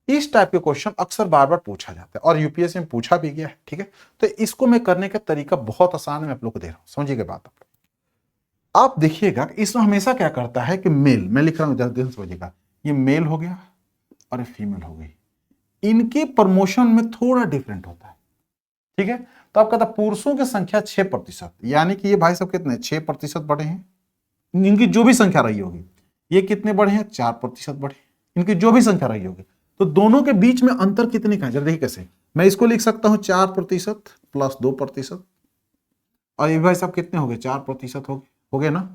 Speaker 1: इस टाइप के क्वेश्चन अक्सर बार बार पूछा जाता है और यूपीएससी में पूछा भी गया है। ठीक है, तो इसको मैं करने का तरीका बहुत आसान है, मैं आप लोग को दे रहा हूं, समझिएगा बात। आप देखिएगा इसमें हमेशा क्या करता है कि मेल, मैं लिख रहा हूं, ध्यान समझिएगा, ये मेल हो गया और फीमेल हो गई, इनके प्रमोशन में थोड़ा डिफरेंट होता है। ठीक है, तो आप कहता पुरुषों की संख्या 6%, यानी कि ये भाई साहब कितने? 6% बढ़े हैं। इनकी जो भी संख्या रही होगी, ये कितने बढ़े हैं? 4% बढ़े, इनकी जो भी संख्या रही होगी। तो दोनों के बीच में अंतर कितने का है? जरा देखिए कैसे मैं इसको लिख सकता हूं, 4% प्लस 2%, और ये भाई साहब कितने हो गए? 4% हो गए। हो गया ना,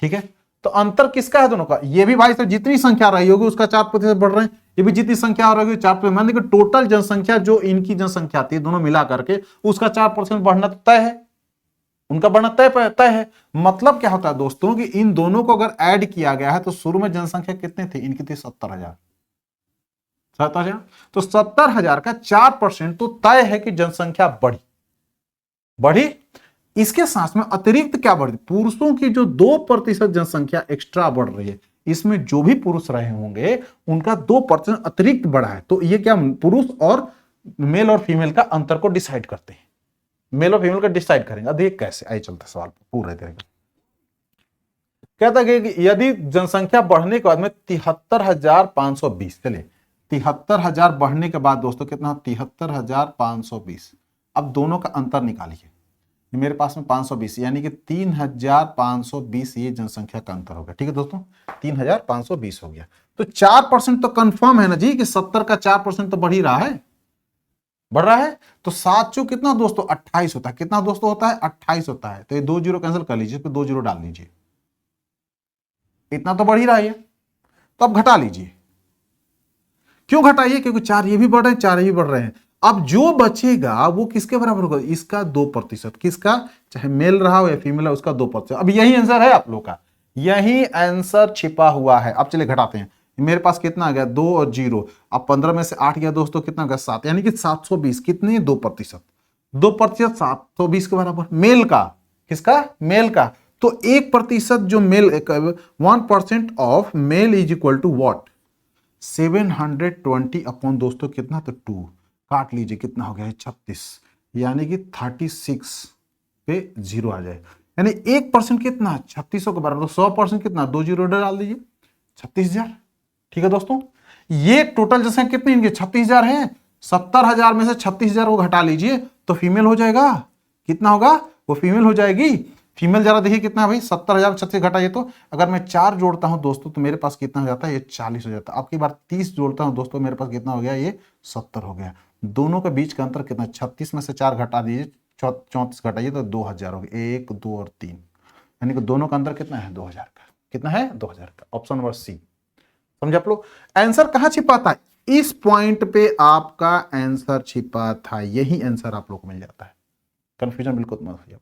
Speaker 1: ठीक है। तो अंतर किसका है दोनों का, ये भी भाई साहब जितनी संख्या रही होगी उसका 4% बढ़ रहे हैं, ये भी जितनी संख्या रहेगी 4%, मान लीजिए टोटल जनसंख्या जो इनकी जनसंख्या थी दोनों मिला करके उसका 4% बढ़ना तो तय है, उनका बढ़ना तय है। मतलब क्या होता है दोस्तों कि इन दोनों को अगर ऐड किया गया है तो शुरू में जनसंख्या कितनी थी, इनकी थी 70,000, तो 70,000 का 4% तो तय है कि जनसंख्या बढ़ी। इसके साथ में अतिरिक्त क्या बढ़ी, पुरुषों की जो 2% जनसंख्या एक्स्ट्रा बढ़ रही है, इसमें जो भी पुरुष रहे होंगे उनका 2% अतिरिक्त बढ़ा है। तो ये क्या पुरुष और मेल और फीमेल का अंतर को डिसाइड करते हैं, मेल और फीमेल का डिसाइड करेंगे। अब ये कैसे, आइए चलते सवाल पूरा करेंगे। कहता है कि यदि जनसंख्या बढ़ने के बाद में 73,520, चलिए 73,000 बढ़ने के बाद दोस्तों कितना, 73,520। अब दोनों का अंतर निकालिए, मेरे पास में 520 यानी कि 3,520 ये जनसंख्या का अंतर हो गया, ठीक है दोस्तों, 3,520 हो गया। तो 4% तो कंफर्म है ना जी कि 70 का 4% तो बढ़ ही रहा है, बढ़ रहा है। तो 7 कितना दोस्तों 28 होता है, कितना दोस्तों होता है 28 होता है। तो ये 2 जीरो कैंसिल कर लीजिए, 2 जीरो डाल लीजिए, इतना तो बढ़ ही रहा है। तो अब घटा लीजिए, क्यों घटाइए, क्योंकि 4 ये भी बढ़ रहे हैं, 4 ये भी बढ़ रहे हैं। अब जो बचेगा वो किसके बराबर होगा, इसका 2%, किसका, चाहे मेल रहा हो या फीमेल है उसका 2%। अब यही आंसर है आप लोग का, यही आंसर छिपा हुआ है। अब चलिए घटाते हैं, मेरे पास कितना आ गया 2 और 0, अब 15 में से 8 गया दोस्तों कितना गया 7, यानी कि 720 कितने 2%, 2% 720 के बराबर मेल का, किसका, मेल का। तो 1% जो male, 1% of male is equal to what, 720 upon दोस्तों कितना, तो 2 काट लीजिए कितना हो गया 36, यानी कि 36 पे 0 आ जाए, यानी 1% कितना 3600 के बराबर, तो 100% कितना 2 जीरो डाल दीजिए 36,000, ठीक है दोस्तों। ये टोटल जैसे कितने इनके 36,000 है, 70,000 में से 36,000 को घटा लीजिए तो फीमेल हो जाएगा, कितना होगा, वो फीमेल हो जाएगी। फीमेल जरा देखिए कितना भाई, 70,000 36 घटाइए तो अगर मैं 4 जोड़ता हूं दोस्तों तो मेरे पास कितना हो जाता है, ये 40 हो जाता है। आपकी बार 30 जोड़ता हूं दोस्तों मेरे पास कितना हो गया, ये 70 हो गया। दोनों के बीच का अंतर कितना, 36 में से 4 घटा दीजिए, 34 घटाइए तो 2,000 हो गया, 1 2 और 3, यानी कि दोनों का अंतर कितना है 2,000 का, कितना है 2,000 का। ऑप्शन नंबर सी, समझे आप लोग। आंसर कहां छिपा था, इस पॉइंट पे आपका आंसर छिपा था, यही आंसर आप लोग को मिल जाता है, कंफ्यूजन बिल्कुल मत होइए।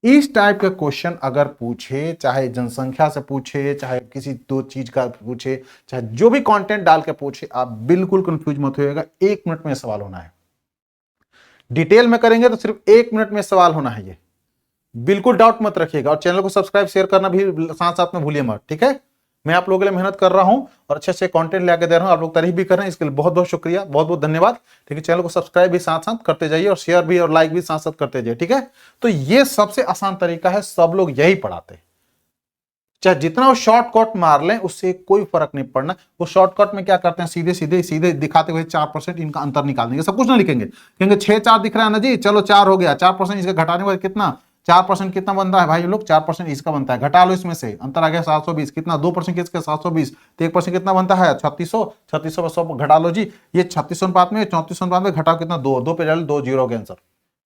Speaker 1: इस टाइप का क्वेश्चन अगर पूछे, चाहे जनसंख्या से पूछे, चाहे किसी 2 चीज का पूछे, चाहे जो भी कंटेंट डाल के पूछे, आप बिल्कुल कंफ्यूज मत होइएगा। 1 मिनट में सवाल होना है, डिटेल में करेंगे तो सिर्फ 1 मिनट में सवाल होना है, ये बिल्कुल डाउट मत रखिएगा। और चैनल को सब्सक्राइब शेयर करना भी साथ साथ में भूलिए मत, ठीक है। मैं आप लोगों के लिए मेहनत कर रहा हूं और अच्छे अच्छे कंटेंट लेके दे रहा हूं, आप लोग तारीफ भी कर रहे हैं, इसके लिए बहुत बहुत शुक्रिया, बहुत बहुत धन्यवाद, ठीक है। चैनल को सब्सक्राइब भी साथ साथ करते जाइए और शेयर भी और लाइक भी साथ साथ करते जाइए, ठीक है। तो ये सबसे आसान तरीका है, सब लोग यही पढ़ाते हैं, चाहे जितना वो शॉर्टकट मार लें उससे कोई फर्क नहीं पड़ना। वो शॉर्टकट में क्या करते हैं, सीधे सीधे सीधे दिखाते हुए 4% इनका अंतर निकाल देंगे, सब कुछ ना लिखेंगे, क्योंकि 6 4 दिख रहा है ना जी, चलो 4 हो गया, 4% इसका घटाने वाले कितना 4% कितना बनता है भाई लोग, 4% इसका बनता है, घटा लो इसमें से, अंतर आ गया 720, कितना 2% किसका 720, तो 1% कितना बनता है 3600, 3600 100 घटा लो जी, ये 3600 अनुपात में 3400 अनुपात में घटाओ कितना 2 पे डाल 2 जीरो के आंसर।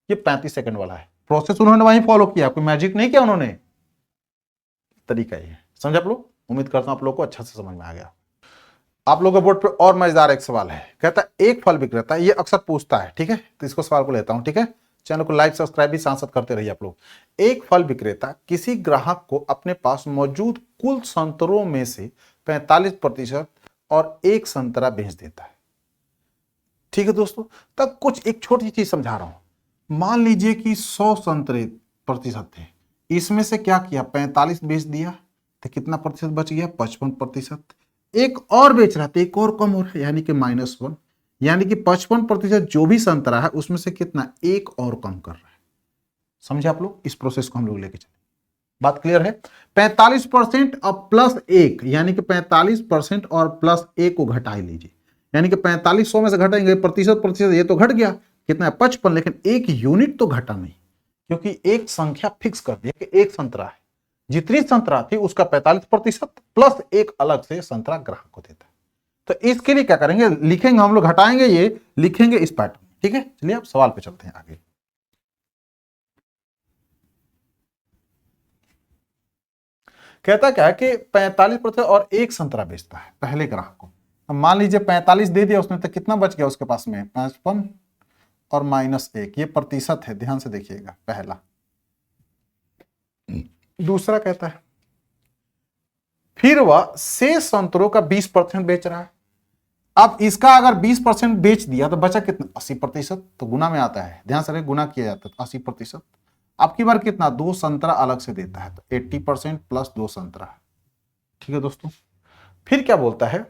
Speaker 1: ये 35 सेकंड वाला है, प्रोसेस उन्होंने वहीं फॉलो किया, कोई मैजिक नहीं किया उन्होंने, तरीका ये समझ आप लोग। उम्मीद करता हूं आप लोग को अच्छा से समझ में आ गया। आप लोगों के बोर्ड पे और मजेदार एक सवाल है, कहता है एक फल विक्रेता, ये अक्सर पूछता है, ठीक है, तो इसको सवाल को लेता हूं, ठीक है। चैनल को लाइक सब्सक्राइब भी साथ साथ करते रहिए आप लोग। एक फल विक्रेता किसी ग्राहक को अपने पास मौजूद कुल संतरों में से 45% और एक संतरा बेच देता है, ठीक है दोस्तों। तब कुछ एक छोटी चीज समझा रहा हूं, मान लीजिए कि 100 संतरे प्रतिशत थे, इसमें से क्या किया 45 बेच दिया, तो कितना प्रतिशत बच गया 55%। एक और बेच रहा था, एक और कम हो रहा है, यानी कि -1, यानी कि 55% जो भी संतरा है उसमें से कितना एक और कम कर रहा है। समझे आप लोग, इस प्रोसेस को हम लोग लेके चले, बात क्लियर है। 45% और +1 यानी कि 45% और +1 को घटा लीजिए, यानी कि 45 100 में से घटाएंगे, प्रतिशत प्रतिशत ये तो घट गया, कितना है 55, लेकिन एक यूनिट तो घटा नहीं, क्योंकि एक संख्या फिक्स कर दी कि एक संतरा है, जितनी संतरा थी उसका 45% प्लस एक अलग से संतरा ग्राहक को देता है। तो इसके लिए क्या करेंगे, लिखेंगे हम लोग, हटाएंगे ये, लिखेंगे इस पैटर्न, ठीक है। चलिए अब सवाल पे चलते हैं आगे। कहता क्या है कि 45% और एक संतरा बेचता है पहले ग्राहक को। अब मान लीजिए 45 दे दिया उसने, तो कितना बच गया उसके पास में? 55 और -1, ये प्रतिशत है, ध्यान से देखिएगा पहला। दूसरा कहता है फिर वह शेष संतरों का 20% बेच रहा है। अब इसका अगर 20% बेच दिया तो बचा कितना? 80%। तो गुना में आता है, ध्यान से गुना किया जाता है, 80%। अब की बार कितना? 2 संतरा अलग से देता है, तो 80% प्लस 2 संतरा। ठीक है दोस्तों, फिर क्या बोलता है?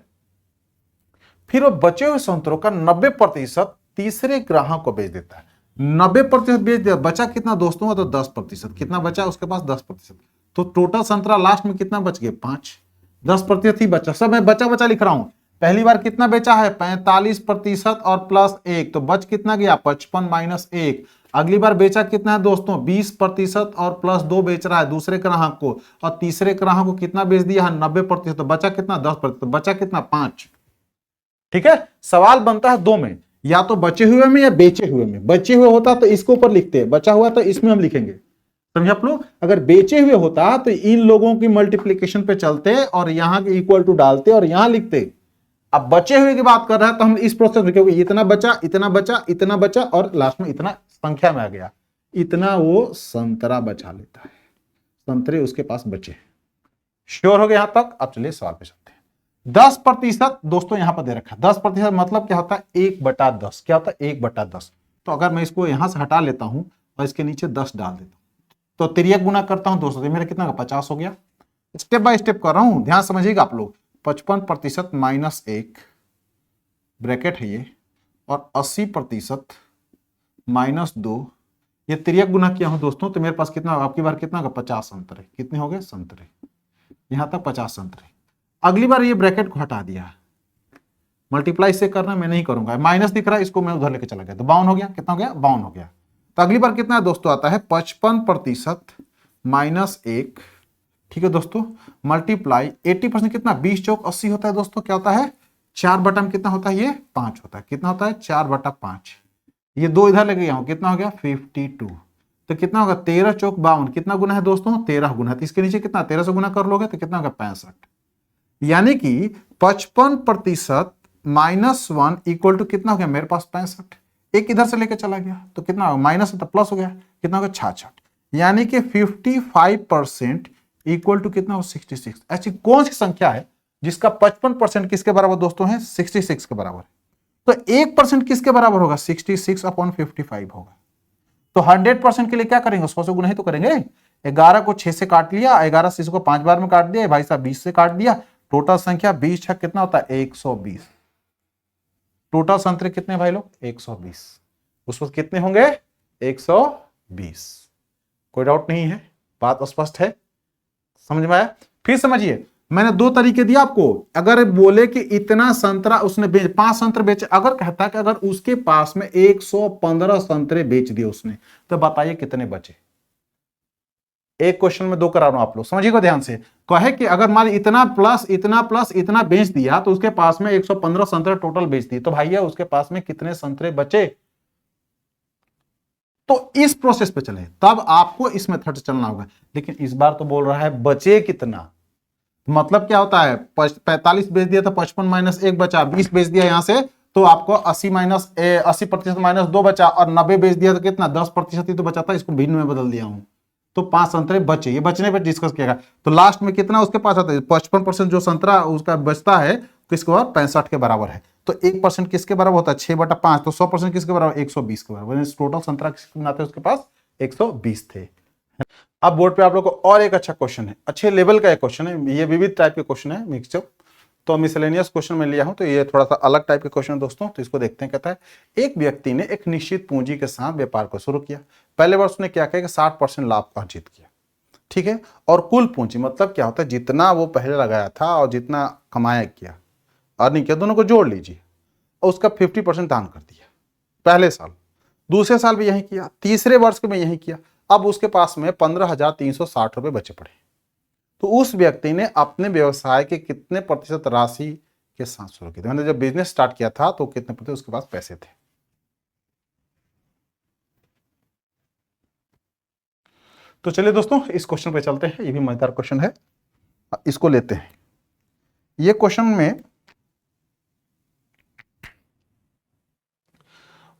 Speaker 1: फिर वो बचे हुए संतरों का 90% तीसरे ग्राहक को बेच देता है। 90% बेच दिया, बचा कितना दोस्तों? तो 10%। कितना बचा उसके पास? 10%। तो टोटल संतरा लास्ट में कितना बच गए? 5। 10% ही बचा। सब मैं बचा बचा लिख रहा हूं। पहली बार कितना बेचा है? 45% और +1, तो बच कितना गया? 55 - 1। अगली बार बेचा कितना है दोस्तों? 20% और +2 बेच रहा है दूसरे ग्राहक को, और तीसरे ग्राहक को कितना बेच दिया है? 90%। तो बचा कितना? 10%। तो बचा कितना? 5। ठीक है, सवाल बनता है दो में, या तो बचे हुए में या बेचे हुए में। बचे हुए होता तो इसके ऊपर लिखते, बचा हुआ तो इसमें हम लिखेंगे। समझे आप लोग? अगर बेचे हुए होता तो इन लोगों की मल्टीप्लीकेशन पे चलते और यहां के इक्वल टू डालते और यहां लिखते। अब बचे हुए की बात कर रहा है तो हम इस प्रोसेस में, क्योंकि इतना बचा, इतना बचा, इतना बचा और लास्ट में इतना संख्या में आ गया, इतना वो संतरा बचा लेता है, संतरे उसके पास बचे। श्योर हो गया यहां तक? अब चलिए सवाल पे चलते हैं। 10% दोस्तों यहां पर दे रखा है। 10% मतलब क्या होता है? 1/10। क्या होता है? 1/10। तो अगर मैं इसको यहां से हटा लेता हूं और इसके नीचे 10 डाल देता हूं, तो तिर्यक गुना करता हूं दोस्तों, तो मेरा कितना? 50 हो गया। स्टेप बाय स्टेप कर रहा हूं, ध्यान समझिएगा आप लोग। 55% -1 ब्रैकेट है ये, और 80% -2, ये तिर्यक गुना किया हूं दोस्तों, तो मेरे पास कितना? आपकी बार कितना होगा? 50 संतरे। कितने हो गए? संतरे। यहां तक 50 संतरे। अगली बार ये ब्रैकेट को हटा दिया, मल्टीप्लाई से करना मैं नहीं करूंगा, माइनस दिख रहा है, इसको मैं उधर लेके चला गया, तो 52 हो गया। कितना हो गया? 52 हो गया। तो अगली बार कितना है दोस्तों? आता है 55% -1, ठीक है दोस्तों, मल्टीप्लाई 80%। कितना? 20 चौक 80 होता है दोस्तों। क्या होता है? 4 बटा में कितना होता है? ये 5 होता है। कितना होता है? 4/5। ये 2 इधर लेके गया हूं, कितना हो गया? 52। तो कितना होगा? 13 चौक 52। कितना गुना है दोस्तों? 13 गुना। तो इसके नीचे कितना? 13 से गुना कर लोगे तो कितना होगा? 65। यानी कि 55% -1 इक्वल टू कितना हो गया? मेरे पास 65। एक इधर से लेके चला गया तो कितना होगा? माइनस तो प्लस हो गया, कितना होगा? 66। यानी कि 55% इक्वल टू कितना हो? 66। ऐसी कौन सी संख्या है जिसका 55% किसके बराबर दोस्तों है? 66 के बराबर। तो 1% किसके बराबर होगा? 66/55 होगा। तो 100% के लिए क्या करेंगे? 100 से गुना ही तो करेंगे। 11 को 6 से काट लिया, 11 से इसको 5 बार में काट दिया, भाई साहब 20 से काट दिया। टोटल संख्या 20 छक कितना होता है? 120। टोटल संतरे कितने भाई लोग? 120। उस वक्त कितने होंगे? 120। कोई डाउट नहीं है, बात स्पष्ट है, समझ में आया? फिर समझिए, मैंने 2 तरीके दिया आपको। अगर बोले कि इतना संतरा उसने 5 संतरे बेचे, अगर कहता कि अगर उसके पास में 115 संतरे बेच दिए उसने, तो बताइए कितने बचे? एक क्वेश्चन में 2 करा रहा हूं, आप लोग समझिएगा ध्यान से। कहे कि अगर मान इतना प्लस इतना प्लस इतना बेच दिया तो उसके पास में 115 संतरे टोटल बेच दिए, तो भैया उसके पास में कितने संतरे बचे? तो इस प्रोसेस पे चले, तब आपको इस मेथड से चलना होगा। लेकिन इस बार तो बोल रहा है बचे कितना, मतलब क्या होता है? 45 बेच दिया तो 55 - 1 बचा, 20 बेच दिया यहां से तो आपको 80% -2 बचा, और 90 बेच दिया तो कितना? 10% ही तो बचा था, इसको भिन्न में बदल दिया हूं, तो 5 संतरे बचे। ये बचने पर डिस्कस किया गया। तो लास्ट में कितना उसके पास आता है? 55% जो संतरा उसका बचता है, तो इसके बाद 65 के बराबर है। तो 1% किसके बराबर होता है? 6/5। तो 100% किसके बराबर? 120 के बराबर। टोटल संतरा किसके बनाते हैं? उसके पास 120 थे। अब बोर्ड पे आप लोग को और एक अच्छा क्वेश्चन है, अच्छे लेवल का एक क्वेश्चन है, ये विविध टाइप के क्वेश्चन है, मिक्सचर। तो मिसलेनियस क्वेश्चन में लिया हूं, तो ये थोड़ा सा अलग टाइप के क्वेश्चन है दोस्तों, तो इसको देखते हैं। कहता है एक व्यक्ति ने एक निश्चित पूंजी के साथ व्यापार को शुरू किया। पहले वर्ष उसने क्या किया कि 60% लाभ अर्जित किया, ठीक है। और कुल पूंजी मतलब क्या होता है? जितना वो पहले लगाया था और जितना कमाया किया, अर्निंग किया, दोनों को जोड़ लीजिए, और उसका 50% दान कर दिया पहले साल। दूसरे साल भी यही किया, तीसरे वर्ष में यही किया। अब उसके पास में 15,360 रुपए बचे पड़े। तो उस व्यक्ति ने अपने व्यवसाय के कितने प्रतिशत राशि के साथ शुरू किया? मैंने जब बिजनेस स्टार्ट किया था तो कितने प्रतिशत उसके पास पैसे थे? तो चलिए दोस्तों इस क्वेश्चन पे चलते हैं, ये भी मजेदार क्वेश्चन है। इसको लेते हैं। ये क्वेश्चन में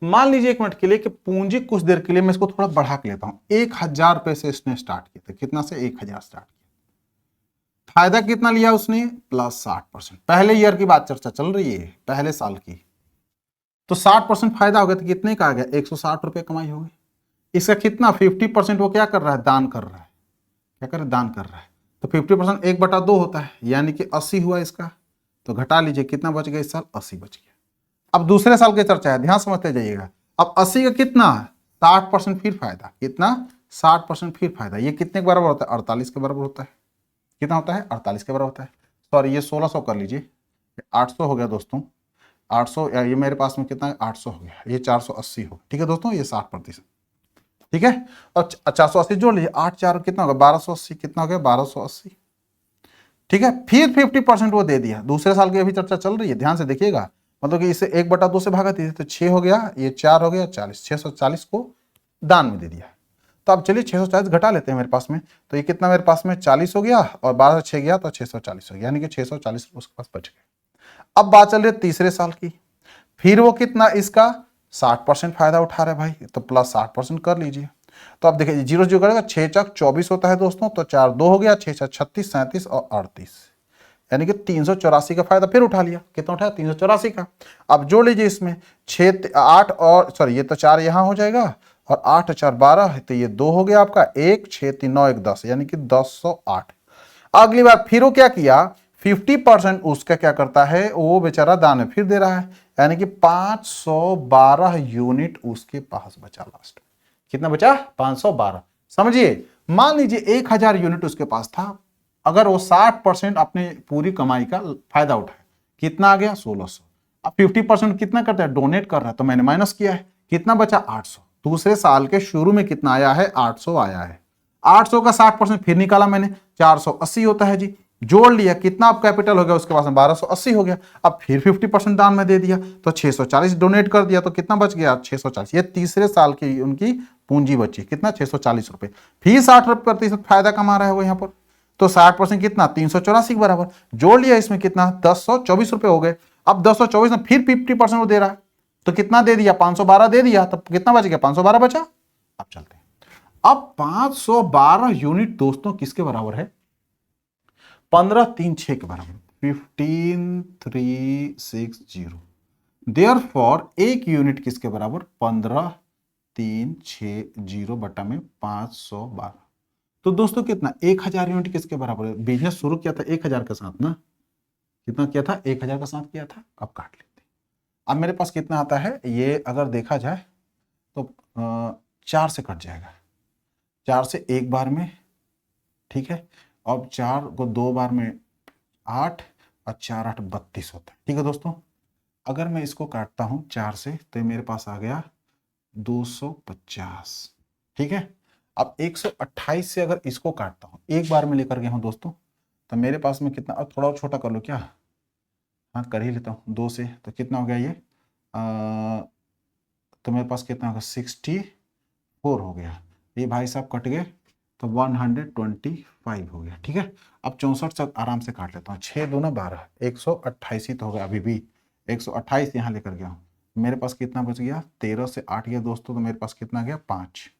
Speaker 1: मान लीजिए 1 मिनट के लिए कि पूंजी कुछ देर के लिए मैं इसको थोड़ा बढ़ा के लेता हूं, 1,000 रुपए से इसने स्टार्ट किया था। कितना से? 1,000 स्टार्ट किया। फायदा कितना लिया उसने? +60%। पहले ईयर की बात चर्चा चल रही है, पहले साल की। तो 60% फायदा हो गया तो कितने का आ गया? 160 रुपए कमाई हो गई। इसका कितना 50% वो क्या कर रहा है? दान कर रहा है। क्या कर रहा है? दान कर रहा है। तो 50% 1/2 होता है, यानी कि 80 हुआ इसका। तो घटा लीजिए, कितना बच गया इस साल? 80 बच गया। अब दूसरे साल की चर्चा है, ध्यान समझते जाइएगा। अब 80 का कितना? 60% फिर फायदा। कितना? 60% फिर फायदा। ये कितने के बराबर होता है? 48 के बराबर होता है। कितना होता है? 48 के बराबर होता है। सॉरी, ये 1600 कर लीजिए, 800 हो गया दोस्तों। 800, ये मेरे पास में कितना है? 800 हो गया। ये 480 हो, ठीक है दोस्तों, ये 60%। ठीक है। और 480 जोड़ लीजिए, 8 4 कितना होगा? 1280। कितना हो गया? 1280। ठीक है। फिर 50% वो दे दिया। दूसरे साल की अभी चर्चा चल रही है, ध्यान से देखिएगा। मतलब कि इसे 1/2 से भागा दीजिए तो 6 हो गया, ये 4 हो गया, 40। 640 को दान में दे दिया। तो अब चलिए 640 घटा लेते हैं मेरे पास में। तो ये कितना मेरे पास में? 40 हो गया, और 12 से 6 गया तो 640 हो गया, यानी कि 640 उसके पास बच गए। अब बात चल रही है तीसरे साल की। फिर वो कितना इसका 60% फायदा उठा रहा है भाई, तो +60% कर लीजिए। तो अब देखिए, जीरो जीरो करेगा, 6 चक 24 होता है दोस्तों, तो 4 2 हो गया, 6 6 36 37 और 38, यानी कि 384 का फायदा फिर उठा लिया। कितना उठाया? 384 का। अब जोड़ लीजिए इसमें 6 8 और सॉरी, ये तो 4 यहां हो जाएगा, और 8 4 12, तो ये 2 हो गया आपका, 1 6 3 9 1 10, यानी कि 1008। अगली बार फिर वो क्या किया? 50% उसका क्या करता है? वो बेचारा दान में फिर दे रहा है, यानी कि 512 यूनिट उसके पास बचा लास्ट में। कितना बचा? 512। समझिए, मान लीजिए 1,000 यूनिट उसके पास था। अगर वो 60% अपने पूरी कमाई का फायदा उठाए, कितना आ गया? 1600। अब 50% कितना करता है? डोनेट कर रहा है, तो मैंने माइनस किया है। कितना बचा? 800। दूसरे साल के शुरू में कितना आया है? 800 आया है। 800 का 60% फिर निकाला मैंने, 480 होता है जी। जोड़ लिया, कितना अब कैपिटल हो गया उसके पास में? 1280 हो गया। अब फिर 50% दान में दे दिया, तो 640 डोनेट कर दिया, तो कितना बच गया? 640। ये तीसरे साल की उनकी पूंजी बची। कितना? 640 रुपए। फिर 60% फायदा कमा रहा है वो यहाँ पर। तो 60% कितना? 384 के बराबर। जोड़ लिया इसमें, कितना? 1024 रुपए हो गए। अब 1024 में फिर 50% वो दे रहा है, तो कितना दे दिया? 512 दे दिया, तब कितना बच गया? 512 बचा। अब चलते हैं। अब 512 यूनिट दोस्तों किसके बराबर है? 15 3 6 के बराबर, 15360। देयर फॉर एक यूनिट किसके बराबर? 15360 बटा में 512। तो दोस्तों कितना? 1,000 यूनिट किसके बराबर है? बिजनेस शुरू किया था 1,000 के साथ ना। कितना किया था? 1,000 का साथ किया था। अब काट लेते हैं। अब मेरे पास कितना आता है? ये अगर देखा जाए तो 4 से कट जाएगा, 4 से एक बार में, ठीक है। अब 4 को 2 बार में 8, और 4 8 32 होता है, ठीक है दोस्तों। अगर मैं इसको काटता हूं 4 से, तो मेरे पास आ गया 250, ठीक है। अब 128 से अगर इसको काटता हूं, एक बार में लेकर गया हूं दोस्तों, तो मेरे पास में कितना? अब थोड़ा और छोटा कर लो क्या? हाँ, कर ही लेता हूँ 2 से, तो कितना हो गया ये? तो मेरे पास कितना होगा? 64 हो गया। ये भाई साहब कट गए, तो 125 हो गया, ठीक है। अब 64 से आराम से काट लेता हूँ, 6 दूना 12, 128 ही तो हो गया अभी भी। 128 यहाँ लेकर गया हूँ, मेरे पास कितना बच गया? 13 से 8 गया दोस्तों, तो मेरे पास कितना गया? 5,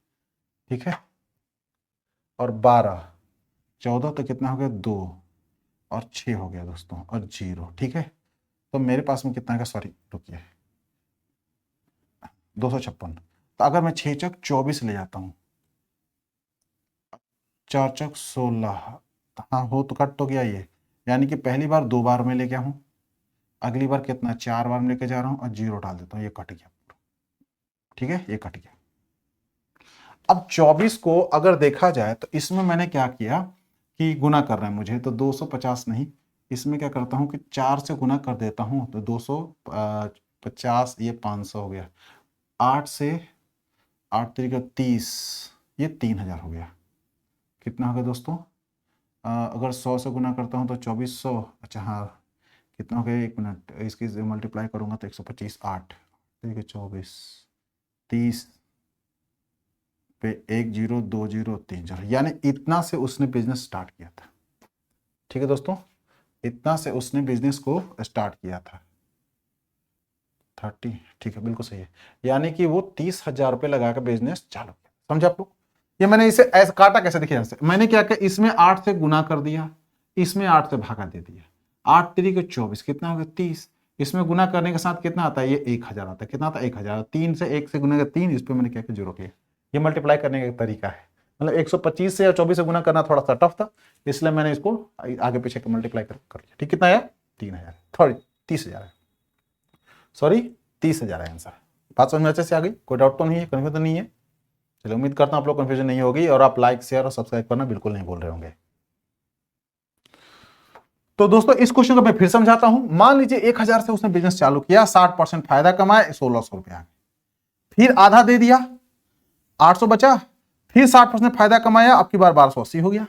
Speaker 1: ठीक है। और 12 14, तो कितना हो गया? 2, और 6 हो गया दोस्तों, और 0, ठीक है। तो मेरे पास में कितना गया? सॉरी रुकिए, 256। तो अगर मैं 6 चक 24 ले जाता हूँ, 4 चक 16, हाँ हो तो कट तो गया ये, यानी कि पहली बार 2 बार में ले गया हूँ, अगली बार कितना? 4 बार में लेके जा रहा हूँ, और 0 डाल देता हूँ, ये कट गया, ठीक है, ये कट गया। अब 24 को अगर देखा जाए तो इसमें मैंने क्या किया कि गुना कर रहा है मुझे, तो 250 नहीं, इसमें क्या करता हूँ कि 4 से गुना कर देता हूँ, तो 250, ये 500 हो गया। 8 से 8 तरीका 30, ये 3,000 हो गया। कितना हो गया दोस्तों? अगर 100 से गुना करता हूँ तो 2400, अच्छा हाँ, कितना हो गया? 1 मिनट, इसकी मल्टीप्लाई करूंगा तो 125, 8 ठीक है, 24 30 पे 1 0 2 0 3 0, यानी इतना से उसने बिजनेस स्टार्ट किया था। ठीक है दोस्तों, इतना से उसने बिजनेस को स्टार्ट किया था। 30, ठीक है, बिल्कुल सही है। यानी कि वो 30,000 रुपये लगा कर बिजनेस चालू किया। समझे आप लोग? ये मैंने इसे ऐसे काटा कैसे, देखिए ऐसे मैंने क्या किया, इसमें 8 से गुना कर दिया, इसमें 8 से भागा दे दिया। 8 3 24, कितना हो गया 30। इसमें गुना करने के साथ कितना आता है, ये 1000 आता है। कितना आता है 1000। 3 से 1 से गुना कर 3, इस पर मैंने क्या किया 0 किया। ये मल्टीप्लाई करने का एक तरीका है। मतलब 125 से या 24 से गुना करना थोड़ा सा टफ था, इसलिए मैंने इसको आगे पीछे मल्टीप्लाई कर लिया। ठीक, कितना आया 3000, सॉरी 30,000 है, सॉरी 30,000 है आंसर। बात समझ में अच्छे से आ गई? कोई डाउट तो नहीं है, कन्फ्यूजन नहीं है? चलिए, उम्मीद करता हूं आप लोग कन्फ्यूजन नहीं होगी और आप लाइक शेयर और सब्सक्राइब करना बिल्कुल नहीं भूल रहे होंगे। तो दोस्तों इस क्वेश्चन को मैं फिर समझाता हूं। मान लीजिए 1000 से उसने बिजनेस चालू किया, 60% फायदा कमाया, 1600 रुपया, फिर आधा दे दिया, 800 बचा, फिर 60% फायदा कमाया, अब की बार 1280 हो गया,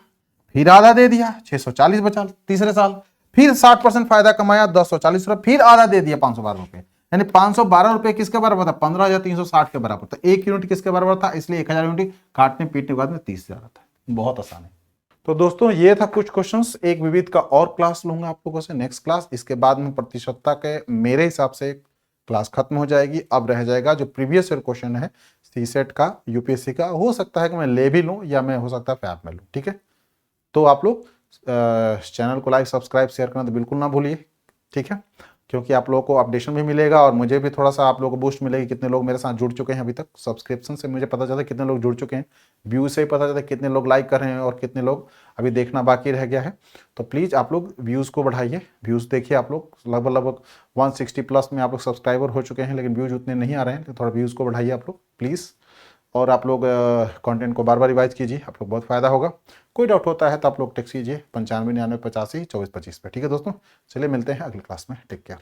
Speaker 1: फिर आधा दे दिया, 640 बचा तीसरे साल, फिर 60% फायदा कमाया, 1040 रुपये, फिर आधा दे दिया, 512 रुपये। यानी 512 रुपये किसके बराबर था, 15,360 के बराबर था। एक यूनिट किसके बराबर था, इसलिए 1000 यूनिट काटने पीटने के बाद में 30,000 आता है। बहुत आसान है। तो दोस्तों ये था कुछ क्वेश्चंस। एक विविध का और क्लास लूंगा आप लोगों से, नेक्स्ट क्लास। इसके बाद में प्रतिशतता के मेरे हिसाब से क्लास खत्म हो जाएगी। अब रह जाएगा जो प्रीवियस ईयर क्वेश्चन है सीसेट का, यूपीएससी का। हो सकता है कि मैं ले भी लूं या मैं हो सकता है फैप में लूं। ठीक है, तो आप लोग चैनल को लाइक सब्सक्राइब शेयर करना तो बिल्कुल ना भूलिए। ठीक है, क्योंकि आप लोगों को अपडेशन भी मिलेगा और मुझे भी थोड़ा सा आप लोगों को बूस्ट मिलेगी। कितने लोग मेरे साथ जुड़ चुके हैं अभी तक, सब्सक्रिप्शन से मुझे पता चलता है कितने लोग जुड़ चुके हैं, व्यू से ही पता चलता है कितने लोग लाइक कर रहे हैं और कितने लोग अभी देखना बाकी रह गया है। तो प्लीज़ आप लोग व्यूज़ को बढ़ाइए। व्यूज़ देखिए, आप लोग लगभग 160 प्लस में आप लोग सब्सक्राइबर हो चुके हैं, लेकिन व्यूज़ उतने नहीं आ रहे हैं। तो थोड़ा व्यूज़ को बढ़ाइए आप लोग प्लीज़। और आप लोग कंटेंट को बार बार रिवाइज कीजिए, आप लोग बहुत फायदा होगा। कोई डाउट होता है तो आप लोग टेक्स्ट कीजिए 95 99 85 24 25 पे। ठीक है दोस्तों, चलिए मिलते हैं अगली क्लास में। Take care.